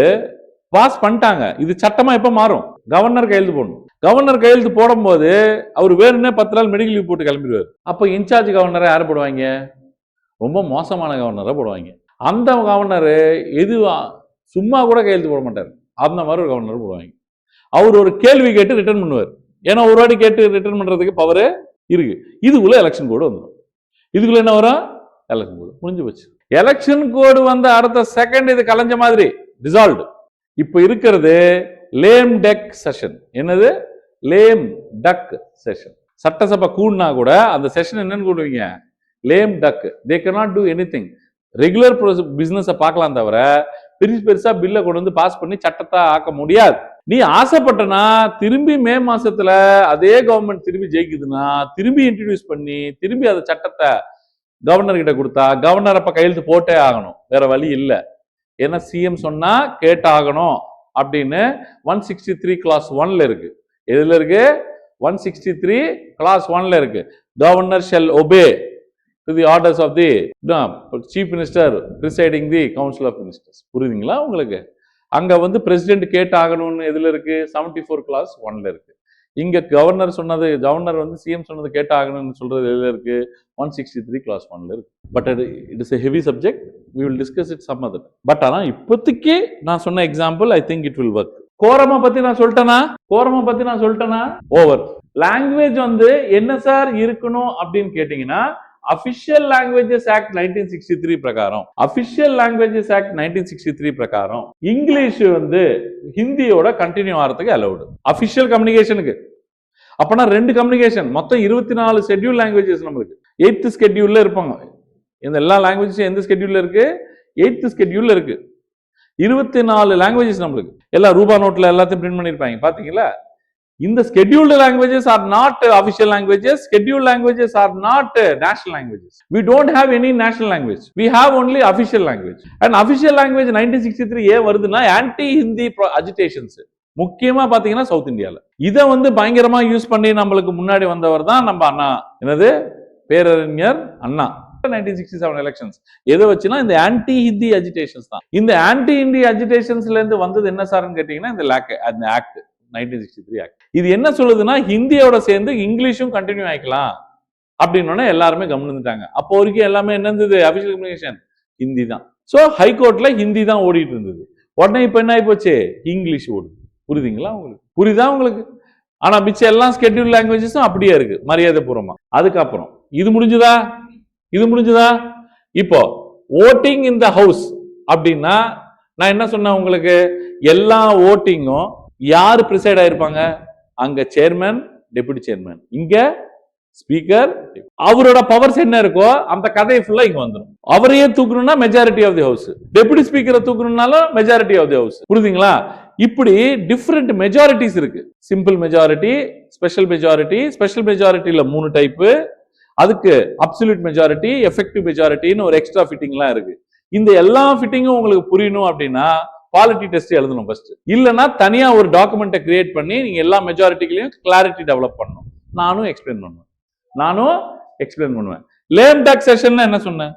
Speaker 1: பாஸ் பண்ணிட்டாங்க, இது சட்டமா எப்ப மாறும்? கவர்னர் கையெழுத்து போடணும். கவர்னர் கையெழுத்து போடும் போது அவர் வேணும்னே 10 நாள் மெடிக்கல் லீவ் போட்டு கிளம்பிடுவார். அப்போ இன்சார்ஜ் கவர்னரை யாரை போடுவாங்க? ரொம்ப மோசமான கவர்னரை போடுவாங்க. அந்த கவர்னர் எது சும்மா கூட கையெழுத்து போட மாட்டார், அந்த மாதிரி ஒரு கவர்னர் போடுவாங்க. அவர் ஒரு கேள்வி கேட்டு ரிட்டர்ன் பண்ணுவார். ஏன்னா ஒரு வாட்டி கேட்டு ரிட்டர்ன் பண்றதுக்கு பவர் இருக்கு. இதுக்குள்ள எலெக்ஷன் கோடு வந்துடும். இதுக்குள்ள என்ன வரும்? எலெக்ஷன் கோடு. முடிஞ்சு போச்சு. எலெக்ஷன் கோடு வந்த அடுத்த செகண்ட் இது கலைஞ்ச மாதிரி டிசால்வ்டு. இப்ப இருக்கிறது லேம் டக் செஷன். என்னது? Lame duck session. சட்டசபை கூடுனா கூட அந்த செஷன் என்னன்னு கூடுவீங்க? Lame duck. They cannot do anything. Regular business பார்க்கலாம் தவிர பெருசா பில்லை கொண்டு வந்து பாஸ் பண்ணி சட்டத்தை ஆக்க முடியாது. நீ ஆசைப்பட்டனா திரும்பி மே மாசத்துல அதே கவர்மெண்ட் திரும்பி ஜெயிக்குதுன்னா திரும்பி இன்ட்ரடியூஸ் பண்ணி திரும்பி அந்த சட்டத்தை கவர்னர் கிட்ட கொடுத்தா கவர்னர் அப்ப கையெழுத்து போட்டே ஆகணும், வேற வழி இல்லை. ஏன்னா சிஎம் சொன்னா கேட்டாகணும் அப்படின்னு 163 clause 1ல இருக்கு. எதுல இருக்கு? 163 clause 1ல இருக்கு. Governor shell obey to the orders of the chief minister presiding the council of ministers. புரியுதுங்களா உங்களுக்கு? அங்க வந்து பிரசிடென்ட் கேட்டாகணும்னு எதுல இருக்கு? 74 clause 1ல இருக்கு. இங்க கவர்னர் சொன்னது, கவர்னர் வந்து சிஎம் சொன்னது கேட்டாகணும்னு சொல்றது எதுல இருக்கு? 163 clause 1ல இருக்கு. But it is a heavy subject, we will discuss it some other time. But ஆனா இப்போதைக்கு நான் சொன்ன example I think it will work. கோரமா பத்தி நான் சொல்லிட்டேனா? ஓவர். லாங்குவேஜ் வந்து என்ன சார் இருக்கணும் அப்படின்னு கேட்டீங்கன்னா, அபிஷியல் லாங்குவேஜஸ் ஆக்ட் 1963 பிரகாரம், அபிஷியல் லாங்குவேஜஸ் ஆக்ட் 1963 பிரகாரம் இங்கிலீஷ் வந்து ஹிந்தியோட கண்டினியூ ஆகிறதுக்கு அலௌடு அபிஷியல் கம்யூனிகேஷனுக்கு. அப்பனா 2 கம்யூனிகேஷன், மொத்தம் 24 ஷெட்யூல் லாங்குவேஜஸ் நம்மளுக்கு 8th ஸ்கெட்யூல்ல இருப்பாங்க. இந்த எல்லா லாங்குவேஜஸும் எந்த ஸ்கெட்யூல்ல இருக்கு? 8th ஸ்கெட்யூல்ல இருக்கு. 24 லாங்குவேஜஸ் நம்மளுக்கு. எல்லாம் ரூபா நோட்ல எல்லாத்தையும் பிரிண்ட் பண்ணிருப்பாங்க, பாத்தீங்களா? இந்த scheduled languages are not official languages. Scheduled languages are not national languages. We don't have any national language. We have only official language. And official language 1963 ஏன் வருதுன்னா anti Hindi agitations. முக்கியமா பாத்தீங்கன்னா சவுத் இந்தியால இதை வந்து பயங்கரமா யூஸ் பண்ணி நம்மளுக்கு முன்னாடி வந்தவர் தான் நம்ம அண்ணா. என்னது? பேரறிஞர் அண்ணா. 1967 எலெக்ஷன்ஸ் எதை வச்சுன்னா இந்த ஆன்டி ஹிந்தி அஜிடேஷன்ஸ் தான். இந்த ஆன்டி ஹிந்தி அஜிடேஷன்ஸ்ல இருந்து வந்தது என்ன சார்ன்னு கேட்டீங்கன்னா இந்த ஆக்ட் 1963 ஆக்ட். இது என்ன சொல்லுதுன்னா ஹிந்தியோட சேர்ந்து இங்கிலீஷும் கண்டினியூ ஆயிக்கலாம் அப்படின்னு எல்லாருமே கவனிச்சுட்டாங்க. அப்போ வரைக்கும் எல்லாமே என்ன இருந்தது? அபிஷியல் கம்யூனிகேஷன் ஹிந்தி தான். ஸோ ஹைகோர்ட்ல ஹிந்தி தான் ஓடிட்டு இருந்தது. உடனே இப்ப என்ன ஆகி போச்சு? இங்கிலீஷ் ஓடுது. புரியுதுங்களா உங்களுக்கு? புரியுதா உங்களுக்கு? ஆனா மிச்சம் எல்லா ஸ்கெட்யூல் லாங்குவேஜஸும் அப்படியே இருக்கு மரியாதை பூர்வமா. அதுக்கப்புறம் இது முடிஞ்சுதா? இப்போ ஓட்டிங் இன் த ஹவுஸ் அப்படின்னா நான் என்ன சொன்னேன் உங்களுக்கு? எல்லா ஓட்டிங்கும் யாரு பிரிசைட் ஆயிருப்பாங்க? அங்க சேர்மன், டெபுட்டி சேர்மன். இங்க ஸ்பீக்கர் அவரோட பவர்ஸ் என்ன இருக்கோ அந்த கதையை ஃபுல்லா இங்க வந்துடும். அவரையே தூக்கணும்னா majority of the house, deputy ஸ்பீக்கரை தூக்கணும்னாலும் மெஜாரிட்டி ஆஃப் தி ஹவுஸ். புரியுதுங்களா? இப்படி டிஃபரெண்ட் மெஜாரிட்டிஸ் இருக்கு. Simple majority, special majority. Special மெஜாரிட்டியில 3 டைப்பு. அதுக்கு அப்சல்யூட் மெஜாரிட்டி, எஃபெக்டிவ் மெஜாரிட்டின்னு ஒரு எக்ஸ்ட்ரா ஃபிட்டிங்லாம் இருக்கு. இந்த எல்லா ஃபிட்டிங்கும் உங்களுக்கு புரியணும் அப்படின்னா குவாலிட்டி டெஸ்ட் எழுதணும் ஃபர்ஸ்ட். இல்லைன்னா தனியா ஒரு டாக்குமெண்ட்டை கிரியேட் பண்ணி நீங்க எல்லா மெஜாரிட்டிகளையும் கிளாரிட்டி டெவலப் பண்ணணும். நானும் எக்ஸ்பிளைன் பண்ணுவேன். லேம் டக் செஷன் என்ன சொன்னேன்?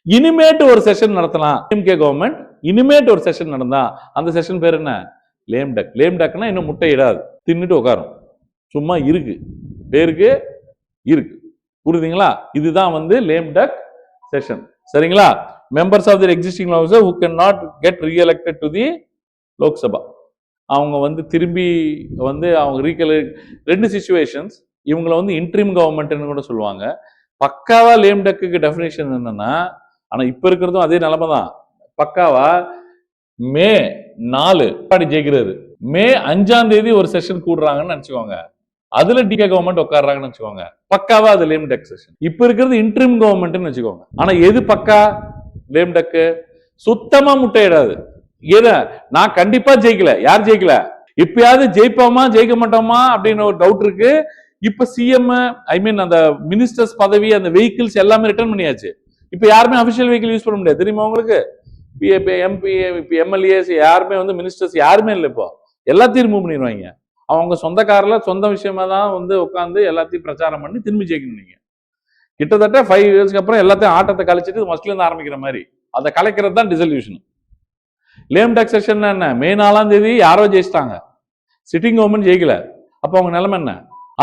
Speaker 1: இனிமேட்டு ஒரு செஷன் நடத்தலாம். டிஎம்கே கவர்மெண்ட் இனிமேட்டு ஒரு செஷன் நடந்தா அந்த செஷன் பேர் என்ன? லேம் டக். லேம் டக்னா இன்னும் முட்டை இடாது, தின்னுட்டு உட்காரும், சும்மா இருக்கு, பேருக்கு இருக்கு. புரியுதுங்களா? இதுதான் வந்து லேம் டக் செஷன். சரிங்களா? members of the existing Lok Sabha who cannot get re-elected to the Lok Sabha, அவங்க வந்து திரும்பி வந்து அவங்க ரீகலெக்ட் 2 சிச்சுவேஷன்ஸ். இவங்களை வந்து இன்ட்ரீம் கவர்மெண்ட்னு கூட சொல்லுவாங்க. பக்காவா லேம் டக்குக்கு டெஃபினேஷன் என்னன்னா, ஆனா இப்ப இருக்கிறதும் அதே நிலைமை தான். பக்காவா மே 4 ஜெயிக்கிறாரு, மே 5ஆம் தேதி ஒரு செஷன் கூடுறாங்கன்னு நினைச்சுக்கோங்க, அதுல டிகே கவர்மெண்ட் உட்காடுறாங்கன்னு வச்சுக்கோங்க, பக்காவா அது லேம் டக் செஷன். இப்ப இருக்கிறது இன்ட்ரீம் கவர்மெண்ட்னு வச்சுக்கோங்க. ஆனா எது பக்கா? லேம் டக்கு சுத்தமா முட்டையிடாது. ஏன்னா நான் கண்டிப்பா ஜெயிக்கல, யார் ஜெயிக்கல, இப்பயாவது ஜெயிப்போமா ஜெயிக்க மாட்டோமா அப்படின்னு ஒரு டவுட் இருக்கு. இப்ப சிஎம் அந்த மினிஸ்டர்ஸ் பதவி, அந்த வெஹிக்கிள்ஸ் எல்லாமே ரிட்டர்ன் பண்ணியாச்சு. இப்ப யாருமே அபிஷியல் வெஹிக்கிள் யூஸ் பண்ண முடியாது, தெரியுமா உங்களுக்கு? எம்பி, எம்எல்ஏஸ் யாருமே வந்து மினிஸ்டர்ஸ் யாருமே இல்லை. இப்போ எல்லாத்தையும் ரிமூவ் பண்ணிடுவாங்க. அவங்க சொந்த காரில் சொந்த விஷயமா தான் வந்து உட்காந்து எல்லாத்தையும் பிரச்சாரம் பண்ணி திரும்பி ஜெயிக்கணும். நீங்க கிட்டத்தட்ட 5 இயர்ஸ்க்கு அப்புறம் எல்லாத்தையும் ஆட்டத்தை கழிச்சிட்டு ஃபர்ஸ்ட்ல இருந்து ஆரம்பிக்கிற மாதிரி, அதை கலைக்கிறது தான் டிசல்யூஷன். லேம் டக் செஷன் என்ன? மே 4ஆம் தேதி யாரோ ஜெயிச்சிட்டாங்க, சிட்டிங் கவர்மெண்ட் ஜெயிக்கல. அப்போ அவங்க நிலைமை என்ன?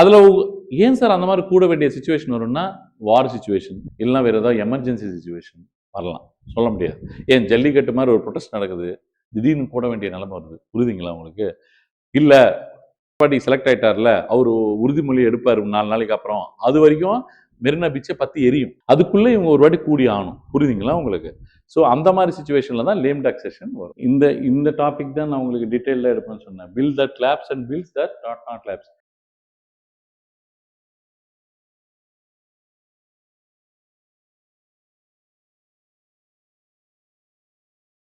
Speaker 1: அதுல ஏன் சார் அந்த மாதிரி கூட வேண்டிய சுச்சுவேஷன் வரும்னா, வார் சுச்சுவேஷன் இல்லைன்னா வேற ஏதாவது எமர்ஜென்சி சுச்சுவேஷன் வரலாம், சொல்ல முடியாது. ஏன் ஜல்லிக்கட்டு மாதிரி ஒரு ப்ரொடெஸ்ட் நடக்குது, திடீர்னு போட வேண்டிய நிலைமை வருது. புரியுதுங்களா உங்களுக்கு? இல்ல செலக்ட் ஆயிட்டார்ல, அவர் உறுதிமொழி எடுப்பாரு 4 நாளைக்கு அப்புறம், அது வரைக்கும் மெரினா பீச்சை பத்தி எரியும், அதுக்குள்ள இவங்க ஒரு வாட்டி கூடி ஆகணும். புரியுதுங்களா உங்களுக்கு? ஸோ அந்த மாதிரி சுச்சுவேஷன்ல தான் லேம் டக் செஷன் வரும். இந்த டாபிக் தான் நான் உங்களுக்கு டீடைல்டா எடுப்பேன்னு சொன்னேன். Bill that lapse and bills that not claps.